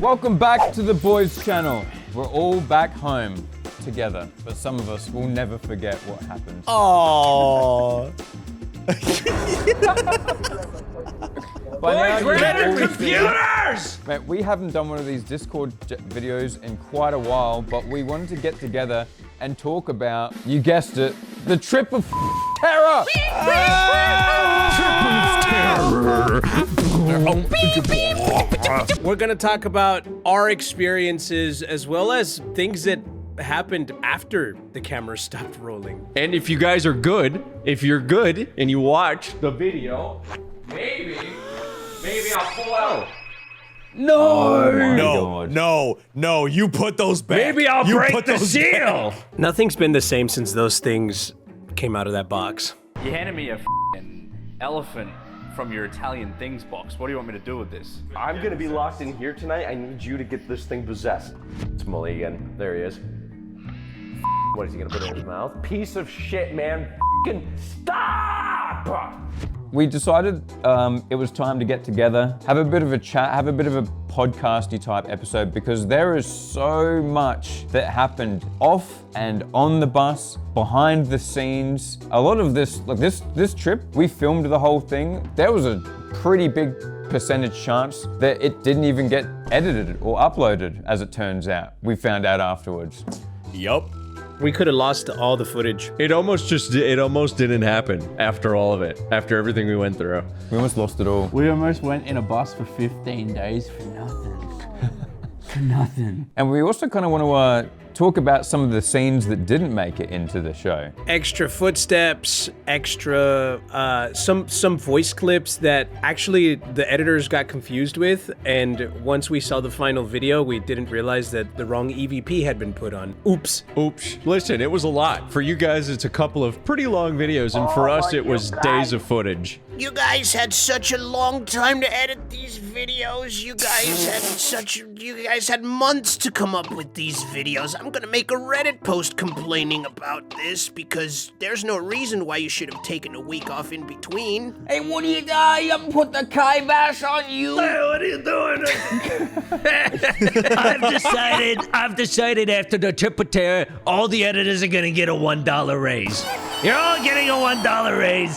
Welcome back to the boys channel. We're all back home together, but some of us will never forget what happened. Oh. Boys, we're getting computers! Mate, we haven't done one of these Discord videos in quite a while, but we wanted to get together and talk about, you guessed it, the trip of terror! We're gonna talk about our experiences as well as things that happened after the camera stopped rolling. And if you guys are good, if you're good and you watch the video, maybe I'll pull out. No, you put those back. Maybe I'll break the seal. Nothing's been the same since those things came out of that box. You handed me a elephant from your Italian things box. What do you want me to do with this? I'm gonna be locked in here tonight. I need you to get this thing possessed. It's Mully again. There he is. What is he gonna put in his mouth? Piece of shit, man. F***ing stop! We decided it was time to get together, have a bit of a chat, have a bit of a podcasty type episode, because there is so much that happened off and on the bus, behind the scenes. A lot of this, like this trip, we filmed the whole thing. There was a pretty big percentage chance that it didn't even get edited or uploaded, as it turns out. We found out afterwards. Yup. We could have lost all the footage. It almost didn't happen after all of it, after everything we went through. We almost lost it all. We almost went in a bus for 15 days for nothing. For nothing. And we also kind of want to talk about some of the scenes that didn't make it into the show. Extra footsteps, extra, some voice clips that actually the editors got confused with, and once we saw the final video, we didn't realize that the wrong EVP had been put on. Oops. Listen, it was a lot. For you guys, it's a couple of pretty long videos, and for us, it was days of footage. You guys had such a long time to edit these videos. You guys had months to come up with these videos. I'm gonna make a Reddit post complaining about this because there's no reason why you should have taken a week off in between. Hey, what are you doing? Put the kibosh on you. Hey, what are you doing? I've decided after the trip of terror, all the editors are gonna get a $1 raise. You're all getting a $1 raise.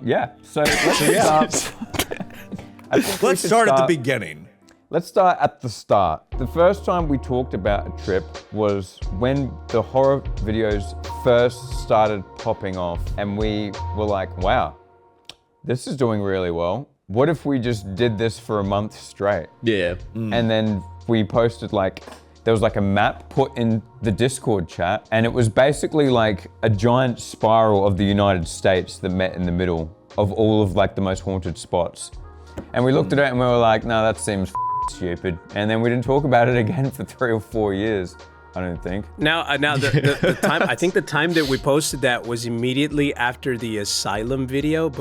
Yeah, so let's start. Let's start at the beginning. Let's start at the start. The first time we talked about a trip was when the horror videos first started popping off, and we were like, wow, this is doing really well. What if we just did this for a month straight? Yeah. And then we posted there was a map put in the Discord chat, and it was basically like a giant spiral of the United States that met in the middle of all of the most haunted spots. And we looked at it and we were like, no, that seems stupid. And then we didn't talk about it again for 3 or 4 years, I don't think. Now the time, I think the time that we posted that was immediately after the Asylum video,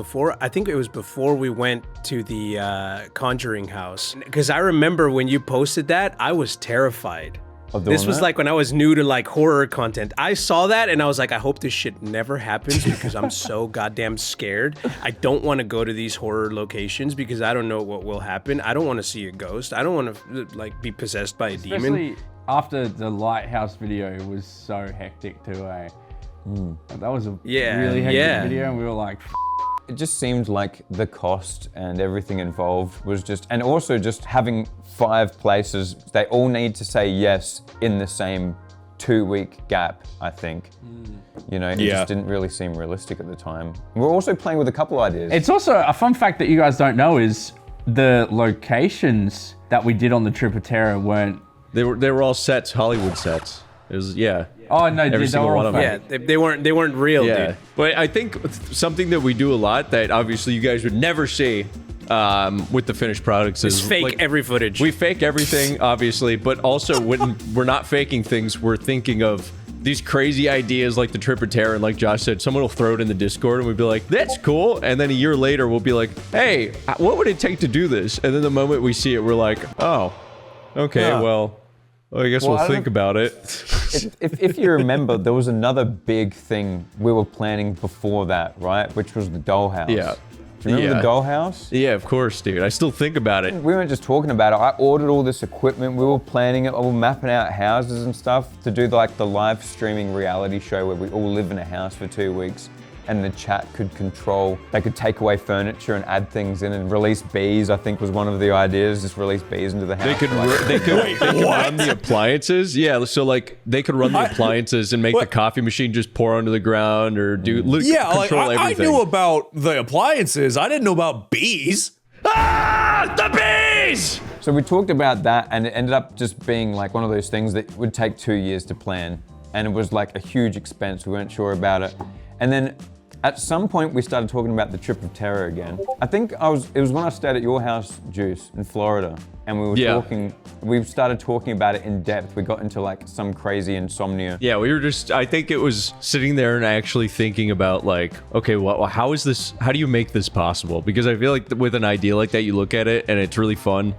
I think it was before we went to the Conjuring house. Because I remember when you posted that, I was terrified. This was when I was new to horror content. I saw that and I was like, I hope this shit never happens because I'm so goddamn scared. I don't want to go to these horror locations because I don't know what will happen. I don't want to see a ghost. I don't want to be possessed by a demon. Especially after the Lighthouse video was so hectic too, eh? That was a really hectic video, and we were like, It just seemed like the cost and everything involved was and also just having 5 places, they all need to say yes in the same 2-week gap, I think. It just didn't really seem realistic at the time. We're also playing with a couple ideas. It's also a fun fact that you guys don't know is the locations that we did on the Trip of Terror weren't. They were all sets, Hollywood sets. It was, yeah. Oh no, Every they single were one all of fake. them. Yeah, they weren't real, dude. But I think something that we do a lot that obviously you guys would never see with the finished products is fake every footage. We fake everything, obviously, but also when we're not faking things, we're thinking of these crazy ideas like the Trip of Terror, and like Josh said, someone will throw it in the Discord and we'd be like, that's cool. And then a year later, we'll be like, hey, what would it take to do this? And then the moment we see it, we're like, oh, okay, well, I guess we'll think about it. If you remember, there was another big thing we were planning before that, right? Which was the dollhouse. Yeah. Do you remember the dollhouse? Yeah, of course, dude. I still think about it. We weren't just talking about it. I ordered all this equipment. We were planning it. We were mapping out houses and stuff to do like the live streaming reality show where we all live in a house for 2 weeks. And the chat could control, they could take away furniture and add things in and release bees, I think was one of the ideas, just release bees into the house. They could run the appliances. Yeah, so like they could run the appliances and make the coffee machine just pour onto the ground or control everything. I knew about the appliances. I didn't know about bees. Ah, the bees! So we talked about that and it ended up just being like one of those things that would take 2 years to plan. And it was like a huge expense, we weren't sure about it. And then at some point we started talking about the trip of terror again. I think it was when I stayed at your house, Juice, in Florida, and we were we started talking about it in depth. We got into like some crazy insomnia. Yeah, we were just, I think it was sitting there and actually thinking about like, okay, well, how do you make this possible? Because I feel like with an idea like that, you look at it and it's really fun.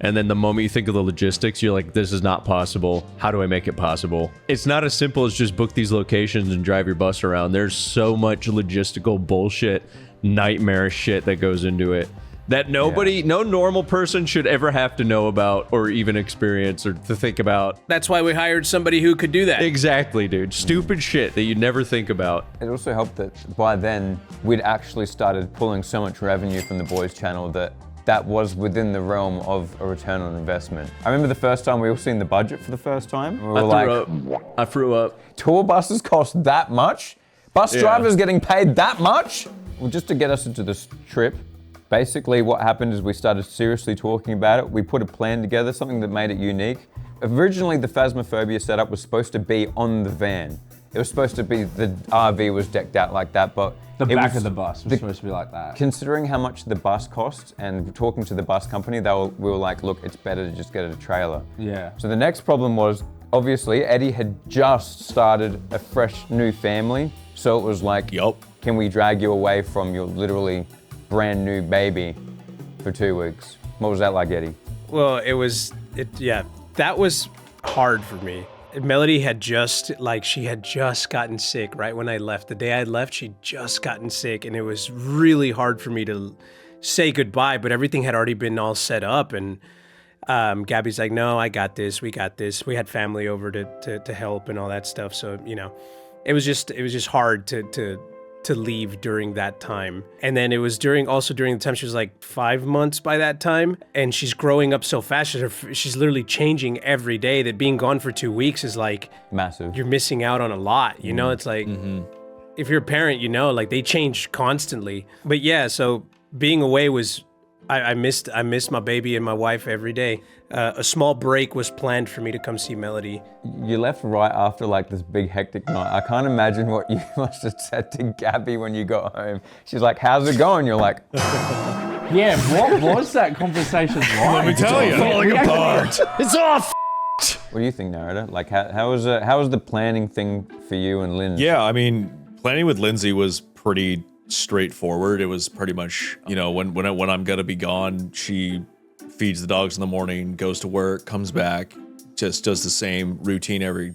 And then the moment you think of the logistics, you're like, this is not possible. How do I make it possible? It's not as simple as just book these locations and drive your bus around. There's so much logistical bullshit, nightmarish shit that goes into it that no normal person should ever have to know about or even experience or to think about. That's why we hired somebody who could do that. Exactly, dude. Stupid shit that you never think about. It also helped that by then we'd actually started pulling so much revenue from the boys channel that was within the realm of a return on investment. I remember the first time we all seen the budget for the first time. We were I threw up. Tour buses cost that much? Bus drivers getting paid that much? Well, just to get us into this trip, basically what happened is we started seriously talking about it. We put a plan together, something that made it unique. Originally, the Phasmophobia setup was supposed to be on the van. It was supposed to be, the RV was decked out like that, but the back of the bus was supposed to be like that. Considering how much the bus costs and talking to the bus company, we were like, look, it's better to just get a trailer. Yeah. So the next problem was, obviously, Eddie had just started a fresh new family. So it was like, can we drag you away from your literally brand new baby for 2 weeks? What was that like, Eddie? Well, that was hard for me. Melody had just gotten sick right when I left. The day I left, she'd just gotten sick, and it was really hard for me to say goodbye, but everything had already been all set up, and Gabby's like, no, I got this, we got this. We had family over to help and all that stuff, so, you know, it was just hard to leave during that time. And then it was during the time she was like 5 months by that time, and she's growing up so fast. She's literally changing every day. That being gone for 2 weeks is like massive. You're missing out on a lot, you know? It's like, if you're a parent, you know, like they change constantly. But yeah, so being away was, I missed my baby and my wife every day. A small break was planned for me to come see Melody. You left right after like this big hectic night. I can't imagine what you must have said to Gabby when you got home. She's like, how's it going? You're like, yeah, what was that conversation like? Let me tell you. Falling apart. It's all What do you think, Narada? Like, how was the planning thing for you and Lynn? Yeah, I mean, planning with Lindsay was pretty straightforward. It was pretty much, you know, when I'm gonna be gone, she feeds the dogs in the morning, goes to work, comes back, just does the same routine every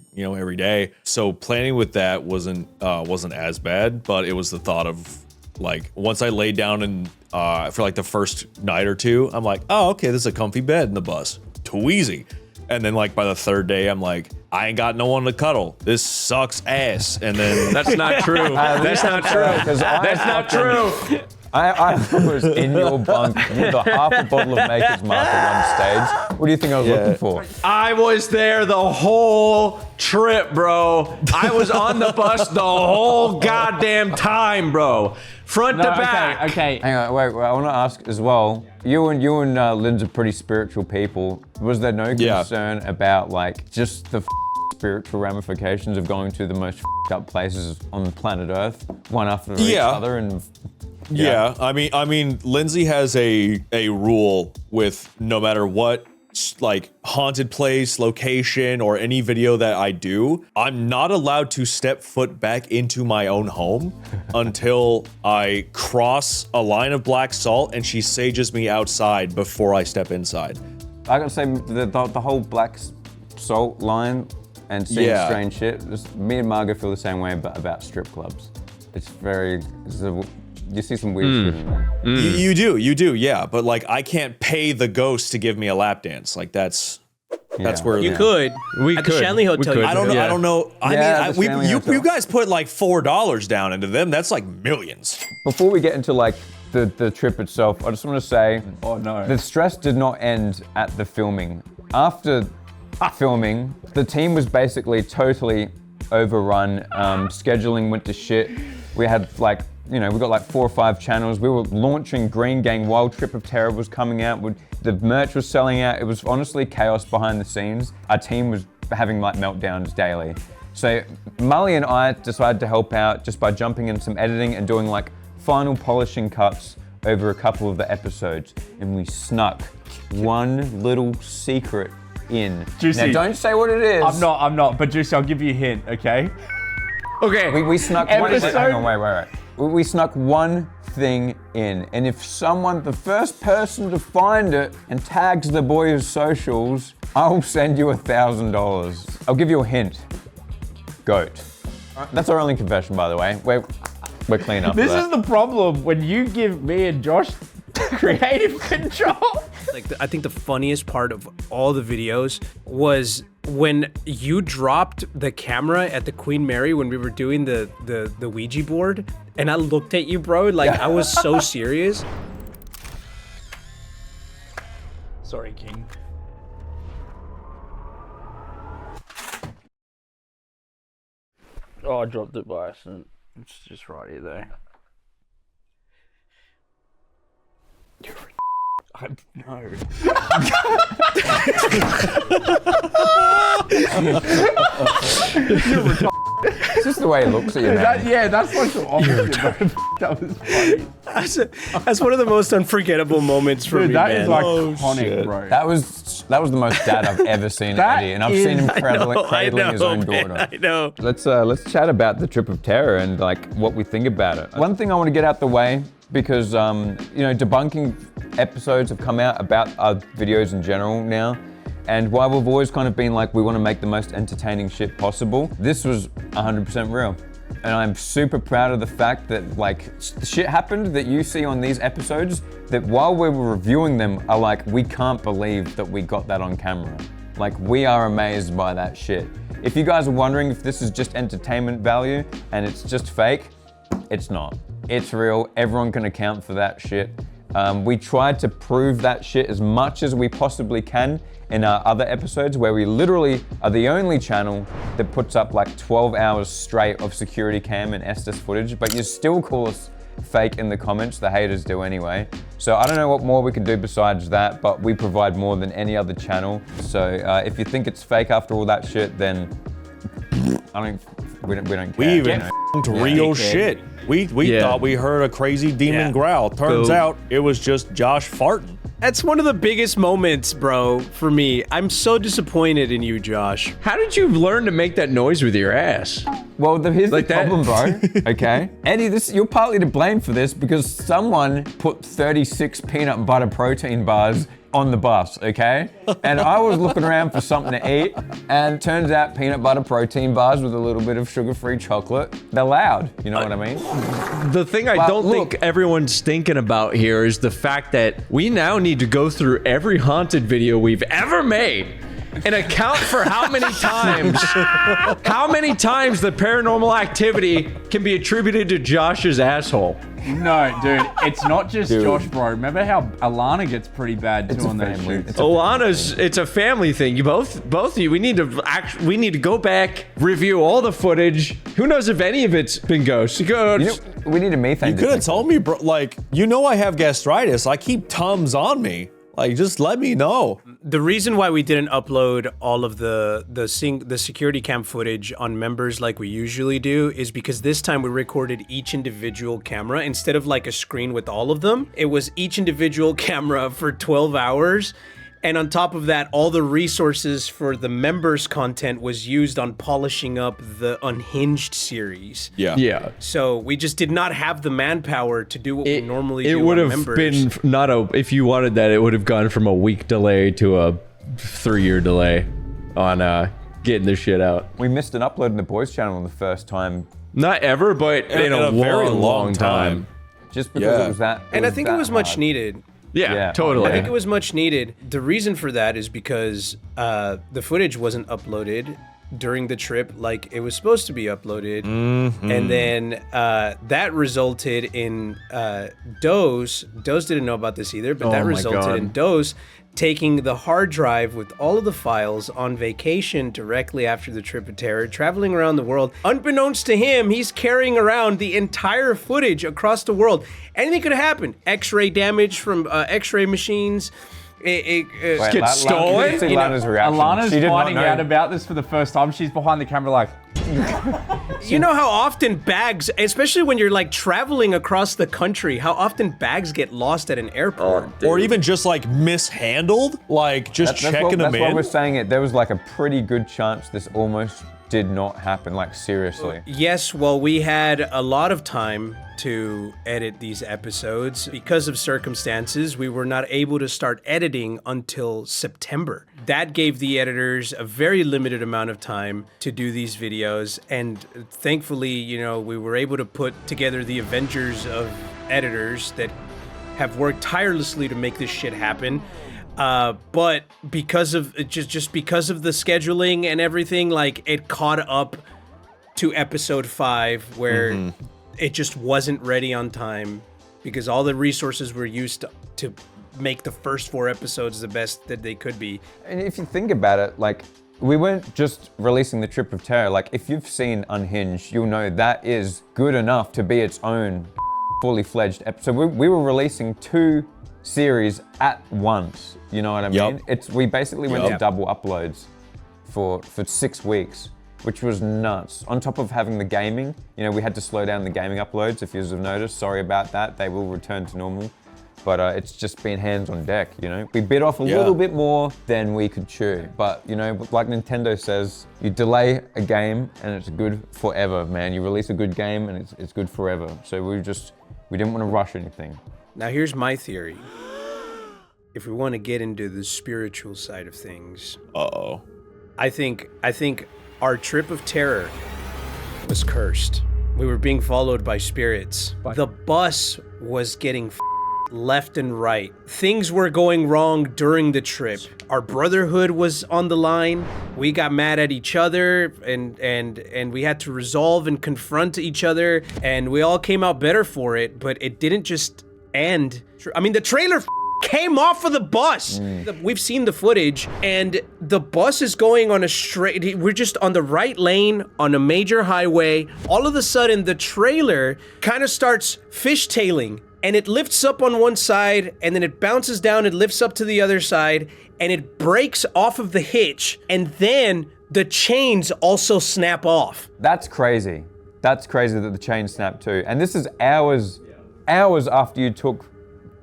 day. So planning with that wasn't as bad, but it was the thought of like, once I laid down and for like the first night or two, I'm like, oh, okay, this is a comfy bed in the bus, too easy. And then like by the third day, I'm like, I ain't got no one to cuddle. This sucks ass. And then that's not true. That's not true. That's not true. I was in your bunk with a half a bottle of Maker's Mark at one stage. What do you think I was looking for? I was there the whole trip, bro. I was on the bus the whole goddamn time, bro. Front to back. Okay. Hang on, wait. I want to ask as well. You and Lynn's are pretty spiritual people. Was there no concern about like just the spiritual ramifications of going to the most up places on planet Earth, one after each other, and yeah, I mean, Lindsay has a rule with no matter what, like haunted place, location, or any video that I do, I'm not allowed to step foot back into my own home until I cross a line of black salt and she sages me outside before I step inside. I gotta say, the whole black salt line and seeing strange shit, me and Margot feel the same way about strip clubs. It's You see some weird shit in there. You do, yeah. But like, I can't pay the ghost to give me a lap dance. Like that's where you could. We at could. the Shanley Hotel. We could. I don't know. Yeah. I don't know. I Yeah, mean, you guys put like $4 down into them. That's like millions. Before we get into like the trip itself, I just want to say, Oh no. the stress did not end at the filming. After filming, the team was basically totally overrun. Scheduling went to shit. We had like, we got like 4 or 5 channels. We were launching Green Gang while Trip of Terror was coming out. The merch was selling out. It was honestly chaos behind the scenes. Our team was having like meltdowns daily. So Mully and I decided to help out just by jumping in some editing and doing like final polishing cuts over a couple of the episodes. And we snuck one little secret in. Juicy. Now don't say what it is. I'm not, but Juicy, I'll give you a hint, okay? Okay. We snuck one. Episode- Hang on, wait. We snuck one thing in, and if the first person to find it and tags the boys' socials, I'll send you $1,000. I'll give you a hint. Goat. That's our only confession, by the way. We're clean up. This is the problem when you give me and Josh creative control. Like I think the funniest part of all the videos was when you dropped the camera at the Queen Mary when we were doing the Ouija board, and I looked at you, bro, like I was so serious. Sorry, King. Oh, I dropped it by accident. It's just right here, though. No. It's just the way it looks at you, man. That's like the opposite, bro. That was funny. That's one of the most unforgettable moments for Dude, me, that man. is iconic, bro. That was the most dad I've ever seen Eddie, and I've seen him cradling his own man, daughter. I know. Let's chat about the Trip of Terror and like what we think about it. One thing I want to get out the way, because debunking episodes have come out about our videos in general now, and while we've always kind of been like we want to make the most entertaining shit possible, this was 100% real. And I'm super proud of the fact that like the shit happened that you see on these episodes that while we were reviewing them are like, we can't believe that we got that on camera. Like we are amazed by that shit. If you guys are wondering if this is just entertainment value and it's just fake, it's not. It's real. Everyone can account for that shit. We tried to prove that shit as much as we possibly can in our other episodes, where we literally are the only channel that puts up like 12 hours straight of security cam and Estes footage, but you still call us fake in the comments. The haters do anyway. So I don't know what more we could do besides that, but we provide more than any other channel. So if you think it's fake after all that shit, then we don't care. We even real shit. We thought we heard a crazy demon growl. Turns out it was just Josh farting. That's one of the biggest moments, bro, for me. I'm so disappointed in you, Josh. How did you learn to make that noise with your ass? Well, here's Like the that? problem, bro. Okay, Eddie, you're partly to blame for this because someone put 36 peanut butter protein bars on the bus, okay? And I was looking around for something to eat, and turns out peanut butter protein bars with a little bit of sugar-free chocolate, they're loud, you know what I mean? The thing I don't think everyone's thinking about here is the fact that we now need to go through every haunted video we've ever made and account for how many times the paranormal activity can be attributed to Josh's asshole. No, dude, it's not just Josh, bro. Remember how Alana gets pretty bad too on those shoots? Alana's, it's a family thing. You both of you, we need to go back, review all the footage. Who knows if any of it's been ghosts? We need a methane You could have detector. told me, bro. Like, I have gastritis. I keep Tums on me. Like, just let me know. The reason why we didn't upload all of the security cam footage on members like we usually do is because this time we recorded each individual camera instead of like a screen with all of them. It was each individual camera for 12 hours. And on top of that, all the resources for the members' content was used on polishing up the Unhinged series. Yeah. So we just did not have the manpower to do what we normally do. It would on have members. been if you wanted that, it would have gone from a week delay to a 3-year delay on getting this shit out. We missed an upload in the boys channel the first time. Not ever, but in a very long time. just because it was that. And I think it was much hard. needed. Yeah, totally. I think it was much needed. The reason for that is because the footage wasn't uploaded during the trip like it was supposed to be uploaded. And then that resulted in Doze didn't know about this either, but that resulted in Doze taking the hard drive with all of the files on vacation directly after the Trip of Terror, traveling around the world. Unbeknownst to him, he's carrying around the entire footage across the world. Anything could have happened. X-ray damage from X-ray machines. Get stolen? See Lana's reaction. Alana's She did not finding know. out about this for the first time. She's behind the camera like, You know how often bags, especially when you're like traveling across the country, how often bags get lost at an airport. Or even just like mishandled, like just checking them That's why in. we're saying it. There was like a pretty good chance this almost did not happen, like seriously. Yes, well, we had a lot of time to edit these episodes. Because of circumstances, we were not able to start editing until September. That gave the editors a very limited amount of time to do these videos, and thankfully, you know, we were able to put together the Avengers of editors that have worked tirelessly to make this shit happen. But because of just because of the scheduling and everything, like it caught up to episode 5 where it just wasn't ready on time because all the resources were used to make the first 4 episodes the best that they could be. And if you think about it, like, we weren't just releasing the Trip of Terror. Like, if you've seen Unhinged, you'll know that is good enough to be its own fully fledged episode. We were releasing 2 series at once. You know what I mean? We basically went to double uploads for 6 weeks, which was nuts. On top of having the gaming, you know, we had to slow down the gaming uploads. If you have noticed, sorry about that. They will return to normal. But it's just been hands on deck, you know? We bit off a little bit more than we could chew. But, you know, like Nintendo says, you delay a game and it's good forever, man. You release a good game and it's good forever. So we didn't want to rush anything. Now here's my theory. If we want to get into the spiritual side of things, I think our Trip of Terror was cursed. We were being followed by spirits. The bus was getting left and right. Things were going wrong during the trip. Our brotherhood was on the line. We got mad at each other and we had to resolve and confront each other, and we all came out better for it, but it didn't just end. I mean, the trailer came off of the bus. We've seen the footage, and the bus is going on a straight, we're just on the right lane on a major highway. All of a sudden, the trailer kind of starts fishtailing, and it lifts up on one side, and then it bounces down, it lifts up to the other side, and it breaks off of the hitch, and then the chains also snap off. That's crazy. That's crazy that the chain snapped too. And this is hours after you took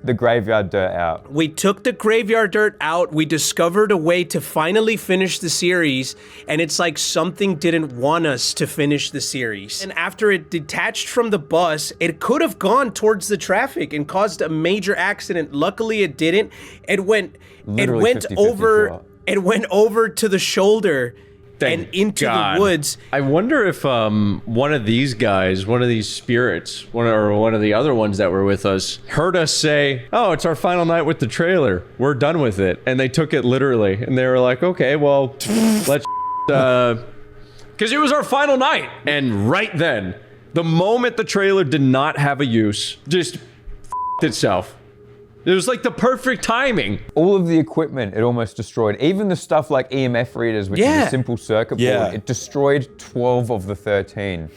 the graveyard dirt out. We took the graveyard dirt out. We discovered a way to finally finish the series, and it's like something didn't want us to finish the series. And after it detached from the bus, it could have gone towards the traffic and caused a major accident. Luckily, it didn't. It went over to the shoulder and into the woods. I wonder if one of these guys, one of these spirits, one of the other ones that were with us, heard us say, "Oh, it's our final night with the trailer. We're done with it," and they took it literally, and they were like, "Okay, well, let's," because it was our final night. And right then, the moment the trailer did not have a use, just itself. It was like the perfect timing. All of the equipment, it almost destroyed. Even the stuff like EMF readers, which is a simple circuit board, it destroyed 12 of the 13.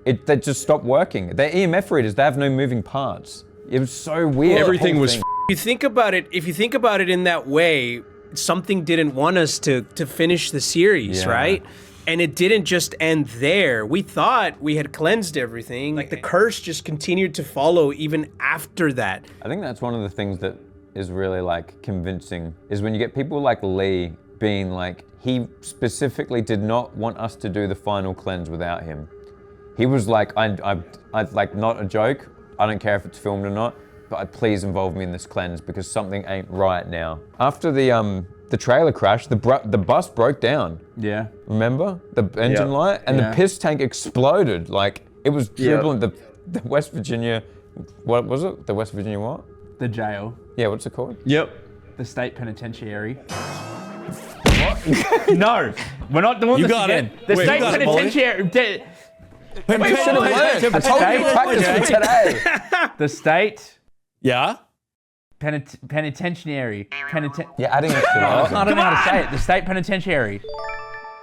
They just stopped working. They're EMF readers, they have no moving parts. It was so weird. Everything was If you think about it in that way, something didn't want us to finish the series, right? And it didn't just end there. We thought we had cleansed everything. Like the curse just continued to follow even after that. I think that's one of the things that is really like convincing, is when you get people like Lee being like, he specifically did not want us to do the final cleanse without him. He was like, I like, not a joke. I don't care if it's filmed or not, but please involve me in this cleanse because something ain't right now. After the trailer crash, the bus broke down. Yeah. Remember? The engine light? And the piss tank exploded. Like, it was dribbling. The West Virginia What was it? The West Virginia what? The jail. Yeah, what's it called? Yep. The state penitentiary. What? No, we're not doing You this got again. it. The Wait, state you got it, Molly. penitentiary. You should have learned. I told you to practice for today. The state Yeah. penitentiary. You're adding it to I it. don't know how to say it. The state penitentiary.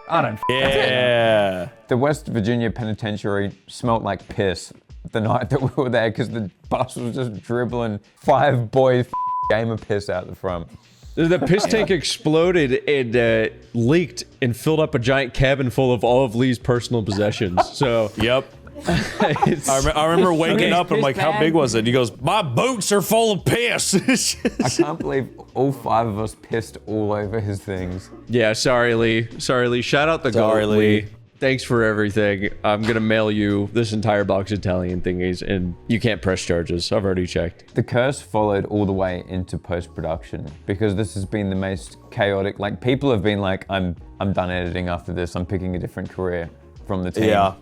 I don't. Yeah. The West Virginia penitentiary smelt like piss the night that we were there because the bus was just dribbling 5 boy gamer piss out the front. The piss tank exploded and leaked and filled up a giant cabin full of all of Lee's personal possessions. So, Yep. I remember waking up and I'm like, how big was it? And he goes, my boots are full of piss. I can't believe all 5 of us pissed all over his things. yeah, sorry, Lee. Sorry, Lee. Shout out the Sorry, goat, Lee. Thanks for everything. I'm going to mail you this entire box of Italian thingies, and you can't press charges. I've already checked. The curse followed all the way into post-production because this has been the most chaotic. Like, people have been like, I'm done editing after this. I'm picking a different career from the team. Yeah.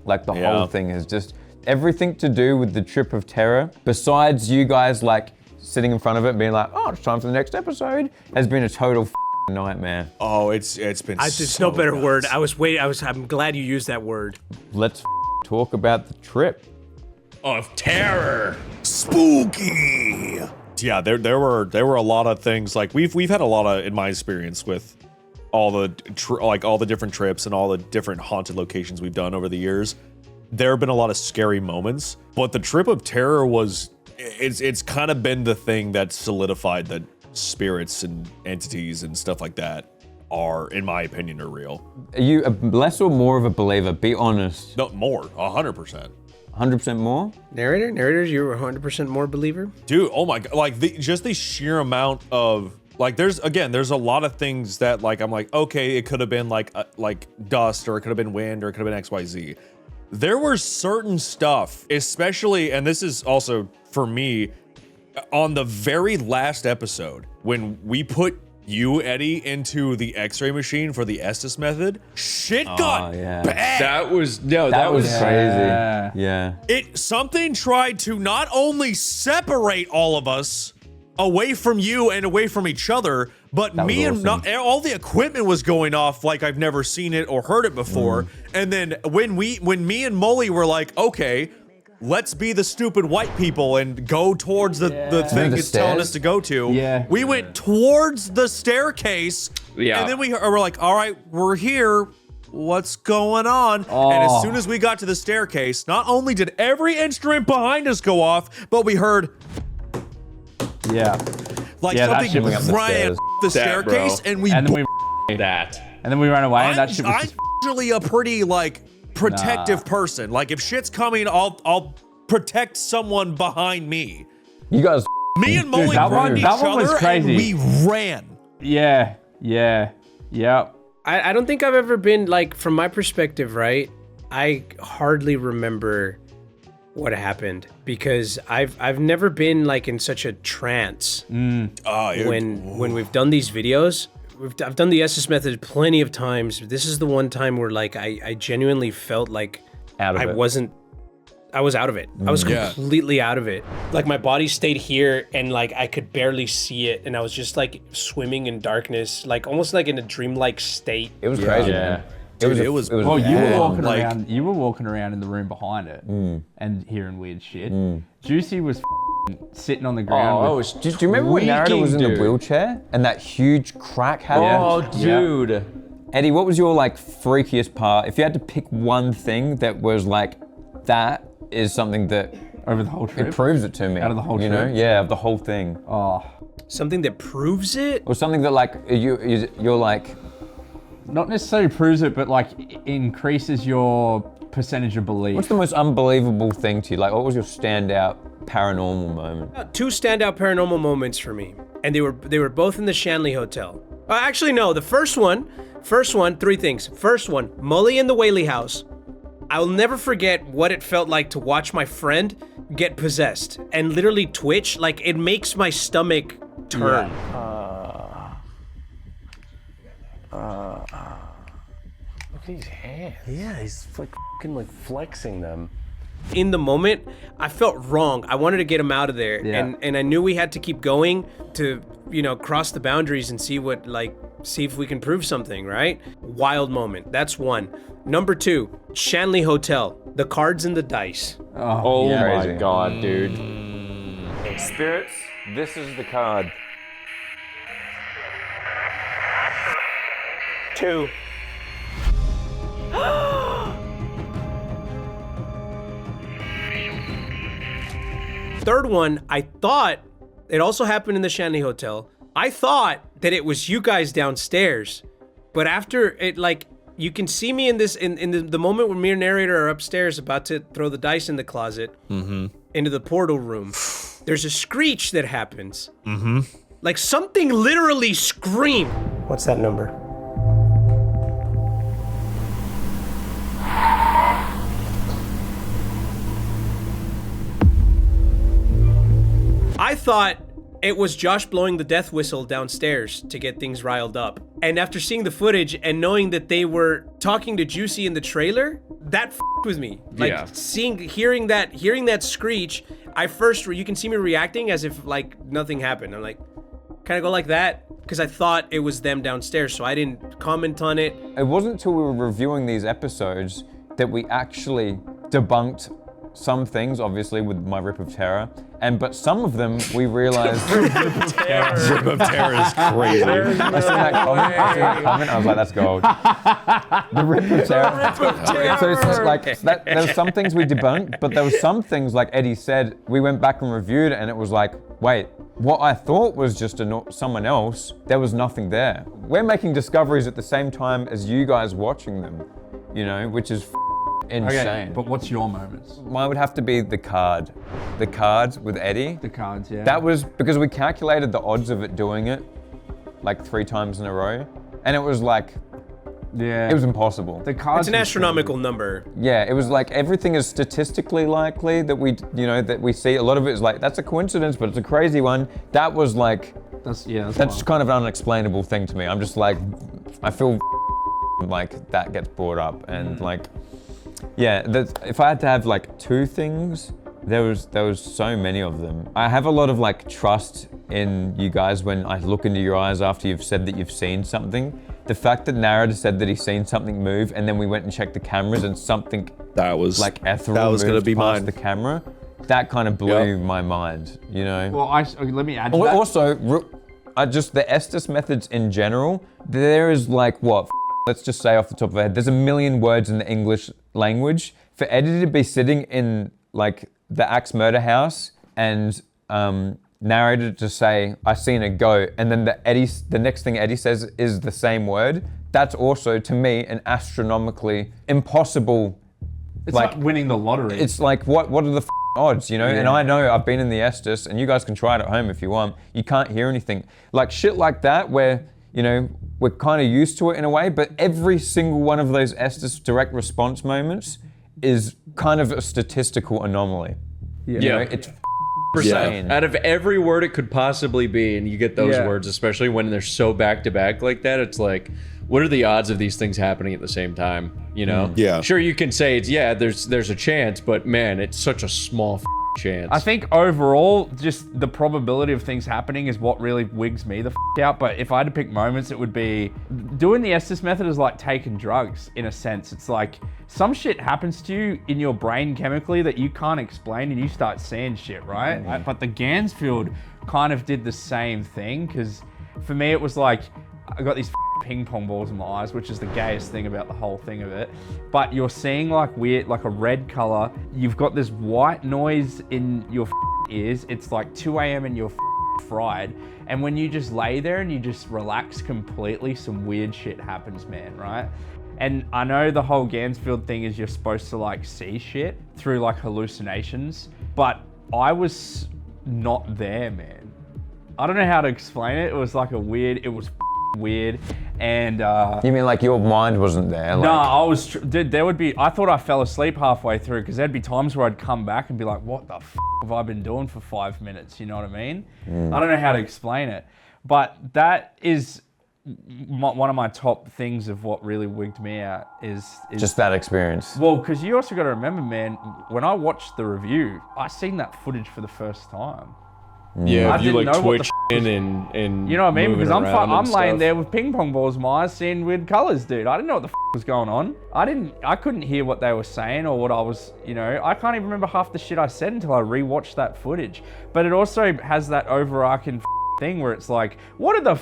Like, the whole thing is just everything to do with the trip of terror, besides you guys like sitting in front of it and being like, oh, it's time for the next episode, has been a total nightmare. Oh, it's been There's so no better nuts. word. I'm glad you used that word. Let's talk about the trip. Of terror. Spooky. Yeah, there were a lot of things. Like we've had a lot of, in my experience, with all the different trips and all the different haunted locations we've done over the years. There have been a lot of scary moments, but the trip of terror it's kind of been the thing that solidified that spirits and entities and stuff like that are, in my opinion, are real. Are you less or more of a believer? Be honest. No, more, 100%. 100% more? Narrators, you're 100% more believer? Dude, oh my god, like just the sheer amount of, like, there's a lot of things that, like, I'm like, okay, it could have been like dust, or it could have been wind, or it could have been XYZ. There were certain stuff, especially, and this is also for me, on the very last episode, when we put you, Eddie, into the x-ray machine for the Estes method, shit got bad. That was crazy. Yeah. Something tried to not only separate all of us away from you and away from each other, but me and all the equipment was going off like I've never seen it or heard it before. And then when me and Molly were like, okay, let's be the stupid white people and go towards the thing it's telling us to go to. We went towards the staircase. Yeah. And then we're like, all right, we're here. What's going on? And as soon as we got to the staircase, not only did every instrument behind us go off, but we heard like something ran the staircase, and then we ran away, and that shit was just usually a pretty like protective person. Like if shit's coming, I'll protect someone behind me. You guys. Me and Molly grabbed each other and we ran. Yep. I don't think I've ever been, like, from my perspective, right? I hardly remember what happened because I've never been like in such a trance when we've done these videos. I've done the Estes method plenty of times. This is the one time where like I genuinely felt like I was out of it. I was completely out of it. Like my body stayed here and like I could barely see it, and I was just like swimming in darkness, like almost like in a dreamlike state. It was crazy, man. Dude, it was well, you were walking around. You were walking around in the room behind it and hearing weird shit. Juicy was sitting on the ground. Do you remember when Narada was in the wheelchair and that huge crack happened? Oh, dude. Yeah. Eddie, what was your like freakiest part? If you had to pick one thing that was like, that is something that over the whole trip, it proves it to me. Out of the whole trip, yeah, of the whole thing. Something that proves it, or something that like you're like. Not necessarily proves it, but like increases your percentage of belief. What's the most unbelievable thing to you? Like, what was your standout paranormal moment? Two standout paranormal moments for me, and they were both in the Shanley Hotel. Actually, no. The first one, 3 things. First one, Molly in the Whaley house. I will never forget what it felt like to watch my friend get possessed and literally twitch. Like it makes my stomach turn. Look at his hands. Yeah, he's like fucking like flexing them. In the moment, I felt wrong. I wanted to get him out of there. Yeah. And I knew we had to keep going to, cross the boundaries and see if we can prove something, right? Wild moment. That's one. Number 2, Shanley Hotel. The cards and the dice. Oh my Crazy. god, dude. Spirits, this is the card. 2. Third one, I thought it also happened in the Shanley Hotel. I thought that it was you guys downstairs, but after it, you can see me in this in the moment when me and narrator are upstairs about to throw the dice in the closet into the portal room. There's a screech that happens. Like something literally screamed. What's that number? I thought it was Josh blowing the death whistle downstairs to get things riled up. And after seeing the footage and knowing that they were talking to Juicy in the trailer, that f***ed with me. Hearing that screech, you can see me reacting as if nothing happened. I'm like, kind of go like that, because I thought it was them downstairs, so I didn't comment on it. It wasn't until we were reviewing these episodes that we actually debunked some things, obviously, with my Rip of Terror, but some of them we realized. Rip of Terror is crazy. I seen that comment. I was like, that's gold. The Rip of Terror. So it's there were some things we debunked, but there were some things, like Eddie said, we went back and reviewed, and it was like, wait, what I thought was just someone else, there was nothing there. We're making discoveries at the same time as you guys watching them, which is insane. Okay, but what's your moments? Mine would have to be the card. The cards with Eddie. The cards, yeah. That was because we calculated the odds of it doing it 3 times in a row. And it was it was impossible. The cards. It's an astronomical number. Yeah, it was everything is statistically likely that that we see. A lot of it is that's a coincidence, but it's a crazy one. That was that's kind of an unexplainable thing to me. I'm just I feel that gets brought up and if I had to have 2 things, there was so many of them. I have a lot of trust in you guys when I look into your eyes after you've said that you've seen something. The fact that narrator said that he's seen something move, and then we went and checked the cameras and something ethereal moved past the camera, that kind of blew my mind. Well, let me add to that. Also, just the Estes methods in general. There is let's just say off the top of our head, there's a million words in the English language. For Eddie to be sitting in the Axe Murder House and narrated to say, I seen it go, and then the next thing Eddie says is the same word, that's also, to me, an astronomically impossible... It's like winning the lottery. It's what are the odds, Yeah. And I know I've been in the Estes, and you guys can try it at home if you want. You can't hear anything. Shit like that where, we're kind of used to it in a way, but every single one of those Estes direct response moments is kind of a statistical anomaly. It's insane. Out of every word it could possibly be, and you get those words, especially when they're so back to back like that, it's what are the odds of these things happening at the same time? Yeah. Sure, you can say there's a chance, but man, it's such a small chance. I think overall, just the probability of things happening is what really wigs me the out. But if I had to pick moments, it would be doing the Estes method is like taking drugs in a sense. It's some shit happens to you in your brain chemically that you can't explain, and you start seeing shit, right? But the Gansfield kind of did the same thing, because for me it was I got these ping pong balls in my eyes, which is the gayest thing about the whole thing of it. But you're seeing weird, a red color. You've got this white noise in your ears. It's 2 a.m. and you're fried. And when you just lay there and you just relax completely, some weird shit happens, man, right? And I know the whole Gansfield thing is you're supposed to see shit through hallucinations, but I was not there, man. I don't know how to explain it. It was it was weird. And you mean your mind wasn't there? No, I was dude, there would be, I thought I fell asleep halfway through, because there'd be times where I'd come back and be like, what the have I been doing for 5 minutes? You know what I mean? I don't know how to explain it, but that is one of my top things of what really wigged me out is Just that experience. well, because you also got to remember, man, when I watched the review, I seen that footage for the first time. Yeah, I if you didn't like know what the twitch and You know what I mean? moving Because I'm around and laying stuff. there with ping pong balls in my eyes, seeing weird colors, dude. I didn't know what the was going on. I couldn't hear what they were saying or what I was, I can't even remember half the shit I said until I rewatched that footage. But it also has that overarching thing where it's like, what are the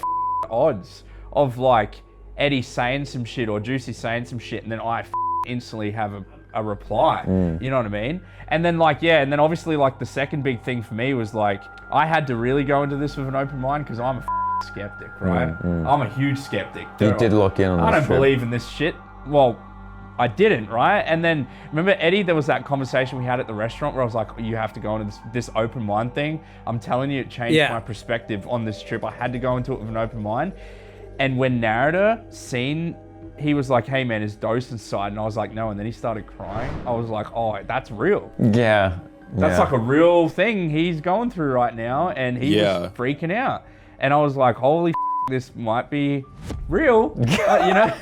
odds of like Eddie saying some shit or Juicy saying some shit and then I instantly have a reply, you know what I mean? And then and then obviously like the second big thing for me was like, I had to really go into this with an open mind because I'm a skeptic, right? I'm a huge skeptic. You did lock in on I this don't trip. believe in this shit. Well, I didn't, right? And then remember Eddie, there was that conversation we had at the restaurant where I was like, you have to go into this open mind thing. I'm telling you, it changed my perspective on this trip. I had to go into it with an open mind. And when Narrator he was like, hey man, is Dose inside? And I was like, no. And then he started crying. I was like, oh, that's real. Yeah. That's like a real thing he's going through right now. And he was freaking out. And I was like, holy this might be real. You know?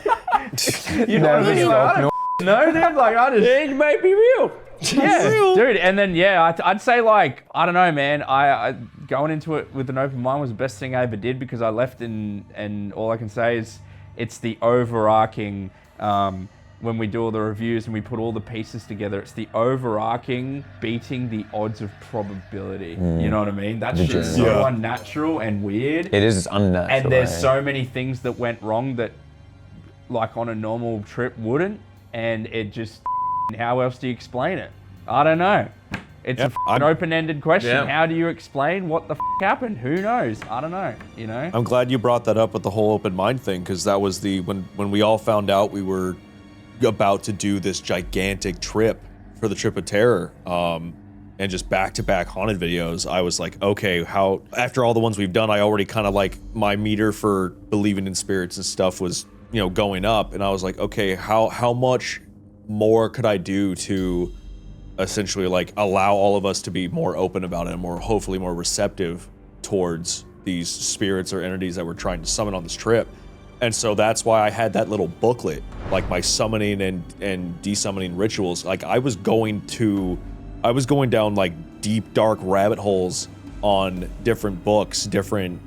You know what I mean? Like, no, dude, like it might be real. Yeah, dude. And then I'd say like, I don't know, man. I going into it with an open mind was the best thing I ever did because I left and all I can say is it's the overarching when we do all the reviews and we put all the pieces together, it's the overarching beating the odds of probability. You know what I mean? That's just so unnatural and weird. It is unnatural. And there's so many things that went wrong that like on a normal trip wouldn't. And it just, how else do you explain it? I don't know. It's an open-ended question. Yeah. How do you explain what the happened? Who knows? I don't know, I'm glad you brought that up with the whole open mind thing, because that was when we all found out we were about to do this gigantic trip for the Trip of Terror, and just back-to-back haunted videos, I was like, okay, how, after all the ones we've done, I already kind of like, my meter for believing in spirits and stuff was, going up, and I was like, okay, how much more could I do to essentially like allow all of us to be more open about it and hopefully more receptive towards these spirits or entities that we're trying to summon on this trip. And so that's why I had that little booklet, like my summoning and desummoning rituals. Like I was going down like deep, dark rabbit holes on different books, different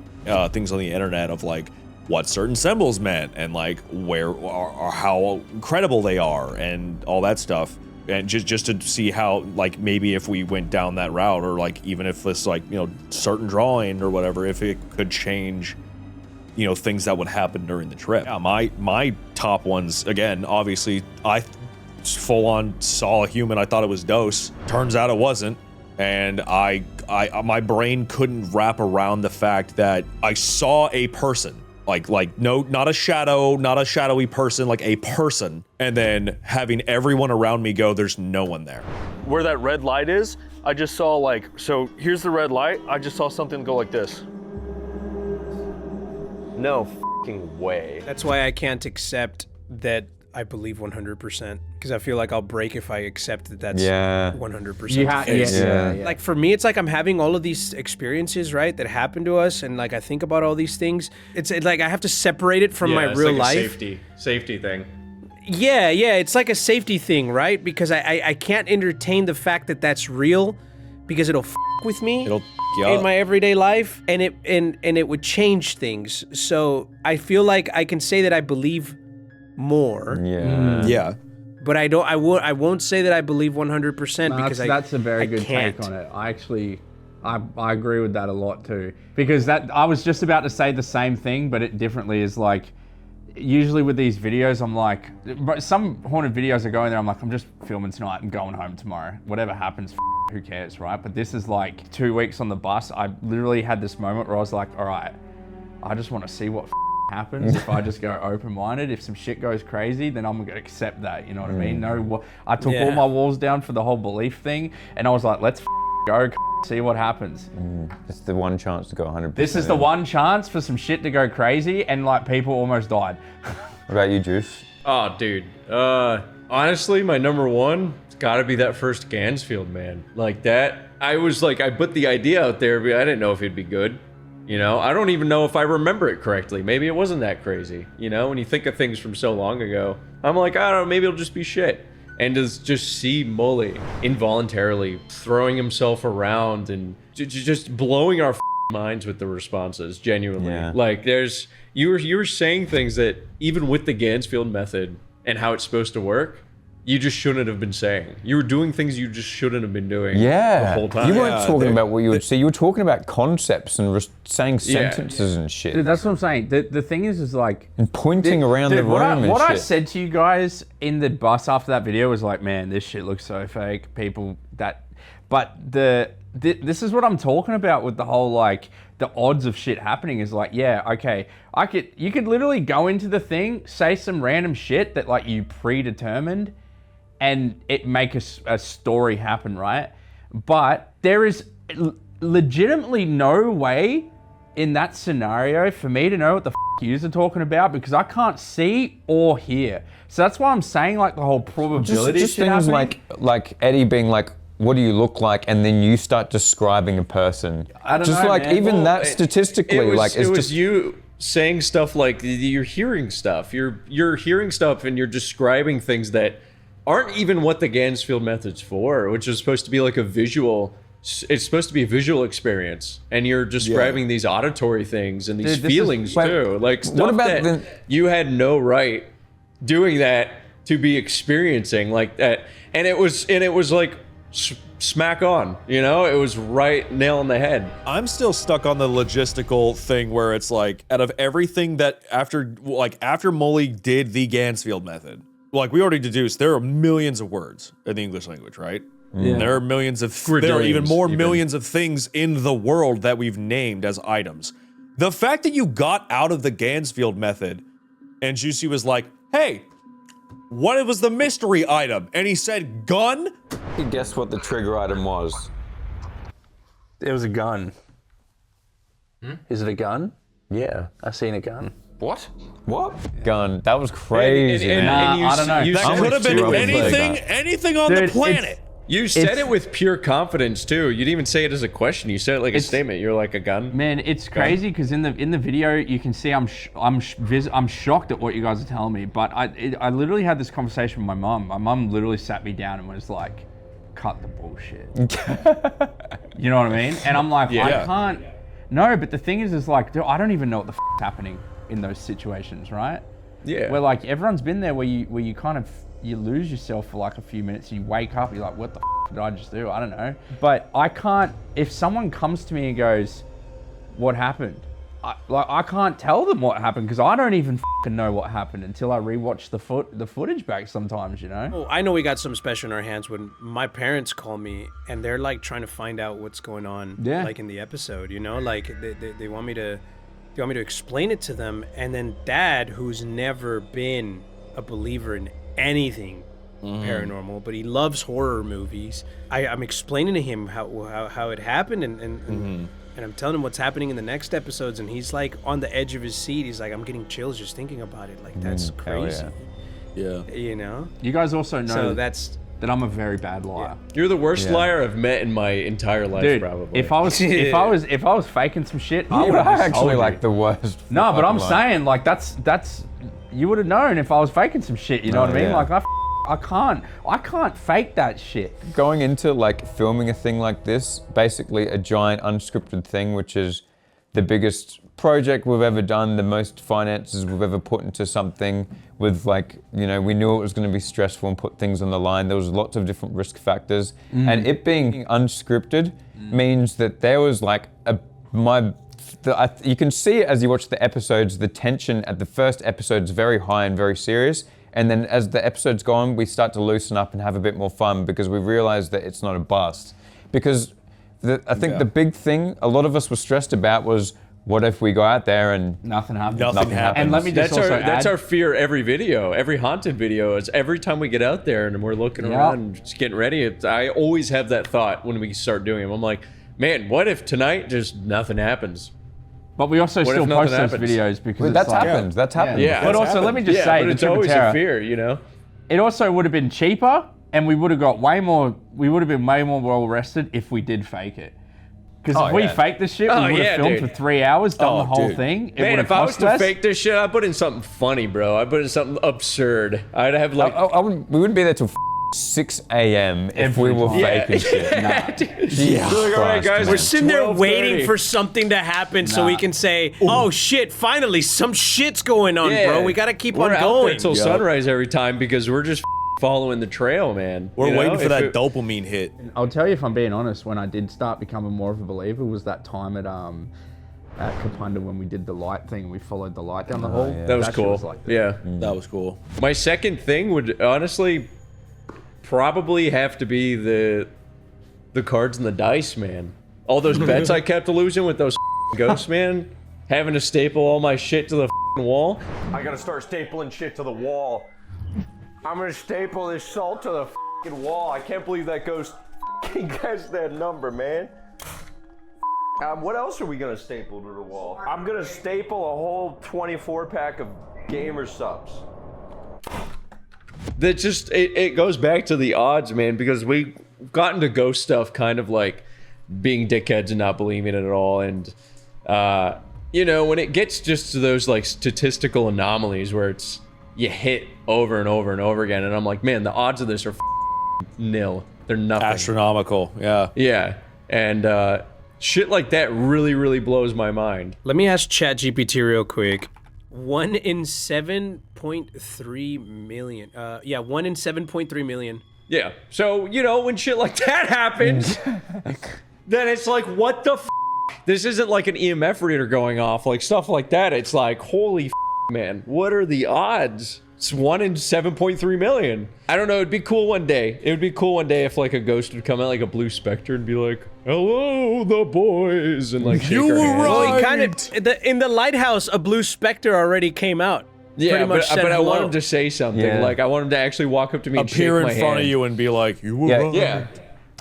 things on the internet of like what certain symbols meant and like where or how credible they are and all that stuff. And just to see how, like, maybe if we went down that route, or like even if this, like, certain drawing or whatever, if it could change, things that would happen during the trip. Yeah, my top ones, again, obviously, I full on saw a human. I thought it was Dose. Turns out it wasn't, and my brain couldn't wrap around the fact that I saw a person. Like no, not a shadow, not a shadowy person, like a person, and then having everyone around me go, there's no one there. Where that red light is, I just saw like, so here's the red light, I just saw something go like this. No fucking way. That's why I can't accept that I believe 100%, because I feel like I'll break if I accept that that's 100% the case. Like for me, it's like I'm having all of these experiences, right, that happen to us, and like I think about all these things. It's like I have to separate it from my real life. Safety thing. Yeah, it's like a safety thing, right? Because I can't entertain the fact that that's real, because it'll with me in my everyday life, and it would change things. So I feel like I can say that I believe more. Yeah. But I won't say that I believe 100% because that's a very good take on it. I actually I agree with that a lot too, because I was just about to say the same thing, but it differently is like, usually with these videos, I'm like, some haunted videos I go in there, I'm like, I'm just filming tonight and going home tomorrow. Whatever happens, who cares, right? But this is like 2 weeks on the bus. I literally had this moment where I was like, all right, I just want to see what happens if I just go open-minded. If some shit goes crazy, then I'm gonna accept that, you know what I mean? I took all my walls down for the whole belief thing, and I was like, let's go see what happens. It's the one chance to go 100%. This is the one chance for some shit to go crazy, and like people almost died. What about you, Juice? Oh, dude. Honestly, my number one, it's gotta be that first Gansfield, man. Like that, I was like, I put the idea out there, but I didn't know if it'd be good. You know, I don't even know if I remember it correctly. Maybe it wasn't that crazy. You know, when you think of things from so long ago, I'm like, I don't know, maybe it'll just be shit. And to just see Mully involuntarily throwing himself around and just blowing our minds with the responses, genuinely. Yeah. Like, you were saying things that even with the Gansfield method and how it's supposed to work, you just shouldn't have been saying. You were doing things you just shouldn't have been doing the whole time. You weren't talking about what you would see. You were talking about concepts and saying sentences and shit. Dude, that's what I'm saying. The thing is like... And pointing around the room and what shit. I said to you guys in the bus after that video was like, man, this shit looks so fake. People that... But this is what I'm talking about with the whole, like, the odds of shit happening is like, yeah, okay, you could literally go into the thing, say some random shit that, like, you predetermined, and it make a story happen, right? But there is legitimately no way in that scenario for me to know what the you are talking about, because I can't see or hear. So that's why I'm saying, like, the whole probability just shit things happening. like Eddie being like, what do you look like? And then you start describing a person. I don't just know, like man. even Well, that statistically, it was, like it's it was just you saying stuff like you're hearing stuff. You're hearing stuff and you're describing things that aren't even what the Gansfield method's for, which is supposed to be like a visual. It's supposed to be a visual experience, and you're describing these auditory things and these feelings too, like stuff about that you had no right doing that to be experiencing like that, and it was like smack on, you know, it was right nail on the head. I'm still stuck on the logistical thing where it's like, out of everything that after Mully did the Gansfield method, like we already deduced, there are millions of words in the English language, right? Yeah. There are millions of, there are even more millions of things in the world that we've named as items. The fact that you got out of the Gansfield method and Juicy was like, hey, what was the mystery item? And he said gun? guess what the trigger item was. It was a gun. Is it a gun? Yeah. I seen a gun. What? Gun. That was crazy, man. I don't know. That could have been anything on the planet. You said it with pure confidence too. You didn't even say it as a question. You said it like a statement. You're like a gun. Man, it's crazy because in the video you can see I'm shocked at what you guys are telling me. But I literally had this conversation with my mum. My mum literally sat me down and was like, "Cut the bullshit." You know what I mean? And I'm like, I can't. No, but the thing is like, dude, I don't even know what the f***'s happening in those situations, right? Yeah. Where like everyone's been there, where you kind of you lose yourself for like a few minutes. You wake up, you're like, what the f*** did I just do? I don't know. But I can't. If someone comes to me and goes, "What happened?" I can't tell them what happened because I don't even f***ing know what happened until I rewatch the footage back. Sometimes, you know. Oh, I know we got something special in our hands when my parents call me and they're like trying to find out what's going on, like in the episode. You know, like they want me to explain it to them, and then Dad, who's never been a believer in anything paranormal, but he loves horror movies. I'm explaining to him how it happened and I'm telling him what's happening in the next episodes, and he's like on the edge of his seat. He's like, I'm getting chills just thinking about it. Like, that's crazy. Yeah. You know? You guys also know that I'm a very bad liar. You're the worst liar I've met in my entire life, Dude, probably. if I was faking some shit, I would have actually like the worst. No, but I'm saying like that's you would have known if I was faking some shit. You know what I mean? yeah. Like I can't fake that shit. Going into like filming a thing like this, basically a giant unscripted thing, which is the biggest project we've ever done, the most finances we've ever put into something with like, you know, we knew it was going to be stressful and put things on the line. There was lots of different risk factors, and it being unscripted means that there was like you can see it as you watch the episodes, the tension at the first episode is very high and very serious. And then as the episodes go on, we start to loosen up and have a bit more fun because we realize that it's not a bust. Because I think the big thing a lot of us were stressed about was, what if we go out there and nothing happens? Nothing happens. And let me just that's our fear every video, every haunted video, is every time we get out there and we're looking around and just getting ready. I always have that thought when we start doing them. I'm like, man, what if tonight just nothing happens? But we also still post those happens? videos because that's happened. That's happened. Yeah, But also, let me just say, but it's always a fear, you know. It also would have been cheaper, and we would have got way more. We would have been way more well rested if we did fake it. Because if we faked this shit, we would have filmed for 3 hours, done the whole thing. It Man, would've if I was cost to less. fake this shit, I'd put in something funny, bro. I'd put in something absurd. I'd have like... we wouldn't be there till 6 a.m. if we were faking shit. Yeah. Like, all right, guys, We're sitting there 12:30. waiting for something to happen so we can say, "Oh shit! Finally, some shit's going on, bro. We gotta keep on We're out there going." until sunrise every time because we're just following the trail, man. We're You know? waiting for If that it- dopamine hit. I'll tell you, if I'm being honest, when I did start becoming more of a believer was that time at Kapunda when we did the light thing. We followed the light down the hall. That was shit cool. like Yeah. That was cool. My second thing would honestly probably have to be the cards and the dice, man. All those bets I kept losing with those ghosts, man. Having to staple all my shit to the wall. I gotta start stapling shit to the wall. I'm gonna staple this salt to the fucking wall. I can't believe that ghost guessed that number, man. What else are we gonna staple to the wall? I'm gonna staple a whole 24 pack of gamer subs. That just it goes back to the odds, man, because we got into ghost stuff kind of like being dickheads and not believing it at all. And you know, when it gets just to those like statistical anomalies where it's you hit over and over and over again, and I'm like, man, the odds of this are nil. They're nothing. Astronomical, yeah. Yeah. And shit like that really, really blows my mind. Let me ask ChatGPT real quick. 1 in 7.3 million. 1 in 7.3 million. Yeah. So, you know, when shit like that happens, then it's like, what the f? This isn't like an EMF reader going off, like stuff like that. It's like, holy f, man, what are the odds? It's 1 in 7.3 million. I don't know, it'd be cool one day. It would be cool one day if like a ghost would come out like a blue specter and be like, hello, the boys, and like shake You our were hand. right. Well, he kind of in the lighthouse, a blue specter already came out. Yeah, Pretty much but said I want hello. him to say something. Yeah. Like, I want him to actually walk up to me and Appear shake in my front hand. of you and be like, you were Yeah. right. Yeah.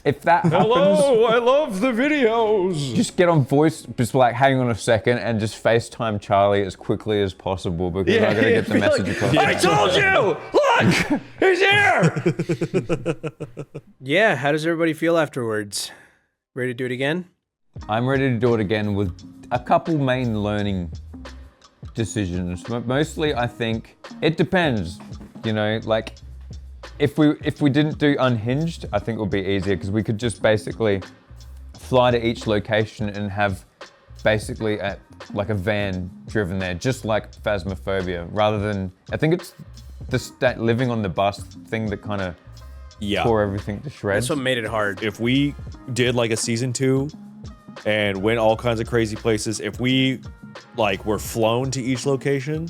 If that happens, Hello, I love the videos. just get on voice, just like hang on a second and just FaceTime Charlie as quickly as possible because I gotta get the be message like, across. I told you! Look! He's here! Yeah, how does everybody feel afterwards? Ready to do it again? I'm ready to do it again with a couple main learning decisions. Mostly, I think it depends. You know, like if we didn't do Unhinged, I think it would be easier because we could just basically fly to each location and have basically like a van driven there, just like Phasmophobia, rather than I think it's that living on the bus thing that kind of tore everything to shreds. That's what made it hard. If we did like a season 2 and went all kinds of crazy places, if we like were flown to each location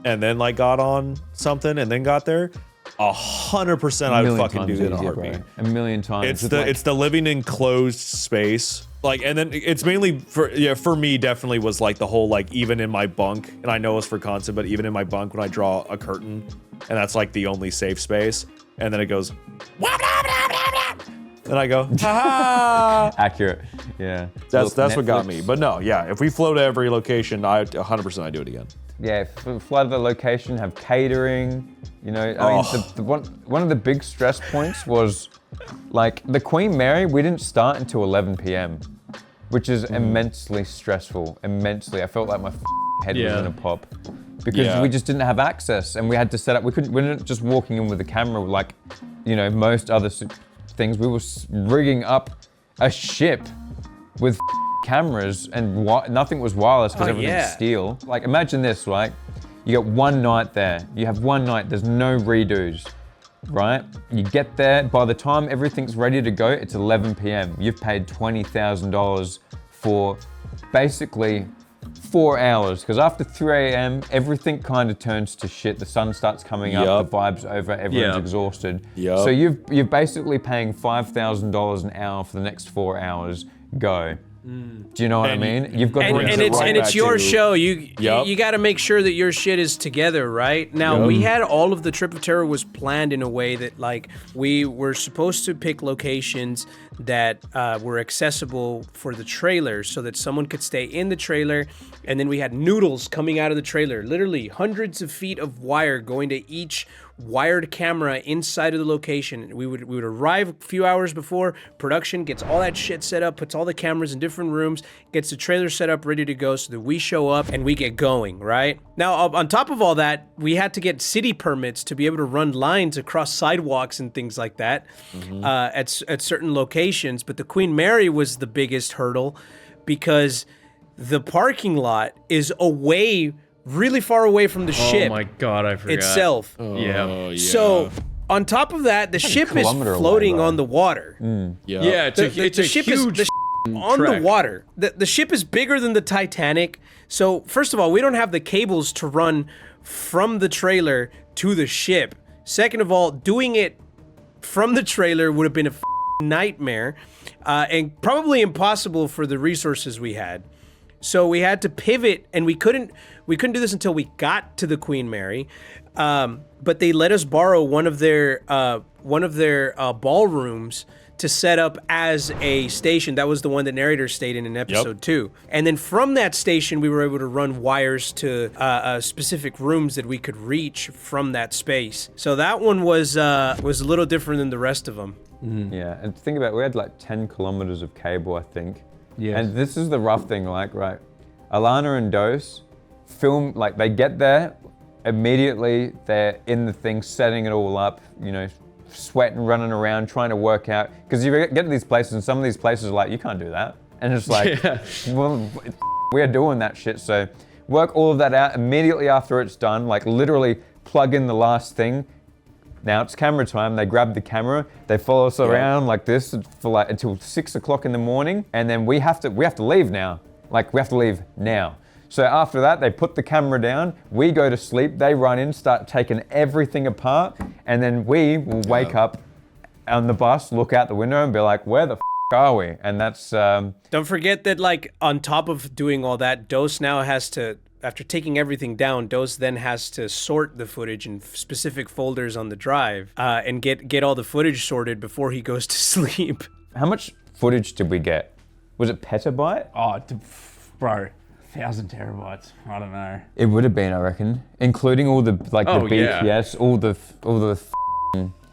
and then like got on something and then got there, 100% I would fucking do that in a heartbeat. A million times. It's the living in closed space. Like, and then it's mainly for me definitely was like the whole like even in my bunk, and I know it's for content, but even in my bunk when I draw a curtain and that's like the only safe space, and then it goes and I go ha. accurate. Yeah. That's Look, what got Netflix. me. But no, yeah, if we flow to every location, I 100% I do it again. Yeah, fly to the location, have catering. You know, I mean, the one of the big stress points was like the Queen Mary. We didn't start until 11 p.m., which is immensely stressful. Immensely, I felt like my head was gonna pop because we just didn't have access, and we had to set up. We weren't just walking in with a camera like, you know, most other things. We were rigging up a ship with cameras, and nothing was wireless because everything's steel. Like, imagine this, right? You got one night there. You have one night, there's no redos, right? You get there, by the time everything's ready to go, it's 11 p.m. You've paid $20,000 for basically 4 hours, because after 3 a.m., everything kind of turns to shit. The sun starts coming up, the vibe's over, everyone's exhausted. So you're basically paying $5,000 an hour for the next 4 hours. Go. Do you know what I mean? You've got to it's your show. You got to make sure that your shit is together, right? Now we had all of the Trip of Terror was planned in a way that like we were supposed to pick locations that were accessible for the trailer so that someone could stay in the trailer. And then we had noodles coming out of the trailer, literally hundreds of feet of wire going to each wired camera inside of the location. We would arrive a few hours before production, gets all that shit set up, puts all the cameras in different rooms, gets the trailer set up, ready to go so that we show up and we get going, right? Now, on top of all that, we had to get city permits to be able to run lines across sidewalks and things like that at certain locations. But the Queen Mary was the biggest hurdle because the parking lot is really far away from the ship. Oh my God, I forgot. Itself. Yeah. So on top of that, the ship is floating on the water. Yeah, it's a ship huge is on trek. the water. The ship is bigger than the Titanic. So first of all, we don't have the cables to run from the trailer to the ship. Second of all, doing it from the trailer would have been a nightmare and probably impossible for the resources we had. So we had to pivot, and we couldn't do this until we got to the Queen Mary. But they let us borrow one of their ballrooms to set up as a station. That was the one that narrator stayed in episode 2. And then from that station, we were able to run wires to specific rooms that we could reach from that space. So that one was a little different than the rest of them. Yeah, and think about it, we had like 10 kilometers of cable, I think. Yes. And this is the rough thing, like, right, Alana and Dose film, like, they get there, immediately they're in the thing, setting it all up, you know, sweating, running around, trying to work out, because you get to these places, and some of these places are like, you can't do that. And it's like, well, we're doing that shit, so work all of that out immediately after it's done, like, literally plug in the last thing. Now it's camera time. They grab the camera, they follow us around like this for like until 6 o'clock in the morning, and then we have to leave now. Like, we have to leave now. So after that, they put the camera down, we go to sleep, they run in, start taking everything apart, and then we will wake up on the bus, look out the window and be like, where the are we? And that's... Don't forget that, like, on top of doing all that, Dose now has to, after taking everything down, Dose then has to sort the footage in specific folders on the drive and get all the footage sorted before he goes to sleep. How much footage did we get? Was it petabyte? Oh, bro, 1,000 terabytes. I don't know. It would have been, I reckon, including all the like the BPS, all the.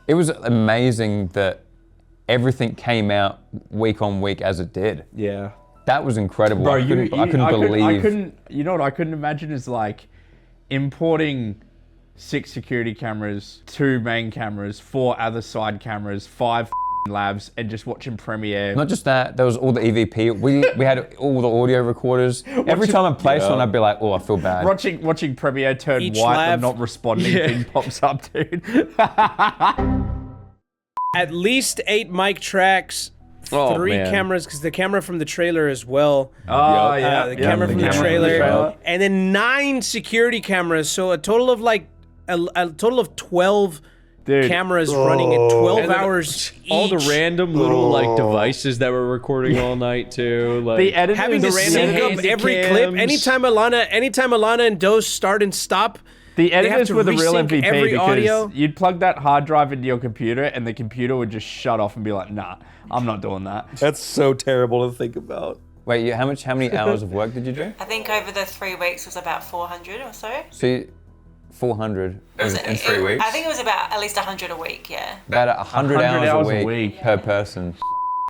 It was amazing that everything came out week on week as it did. Yeah. That was incredible. Bro, I couldn't believe. You know what I couldn't imagine is like importing 6 security cameras, 2 main cameras, 4 other side cameras, 5 labs, and just watching Premiere. Not just that, there was all the EVP. We had all the audio recorders. Every time I played one, I'd be like, oh, I feel bad. Watching Premiere turn Each white lab- and not responding thing pops up, dude. At least 8 mic tracks, 3 man. cameras, because the camera from the trailer as well. Oh, yeah. The camera from the trailer. And then 9 security cameras, so a total of like, a total of 12 cameras running at 12 hours each. All the random little like devices that were recording all night too. Like The editors Having to are sync up handy every cams. clip. Anytime Alana and Dose start and stop, The have editors to were the real resync MVP every because audio. you'd plug that hard drive into your computer and the computer would just shut off and be like, nah, I'm not doing that. That's so terrible to think about. Wait, how many hours of work did you do? I think over the 3 weeks was about 400 or so. So 400 in 3 weeks? I think it was about at least 100 a week, yeah. About 100 hours a week per person.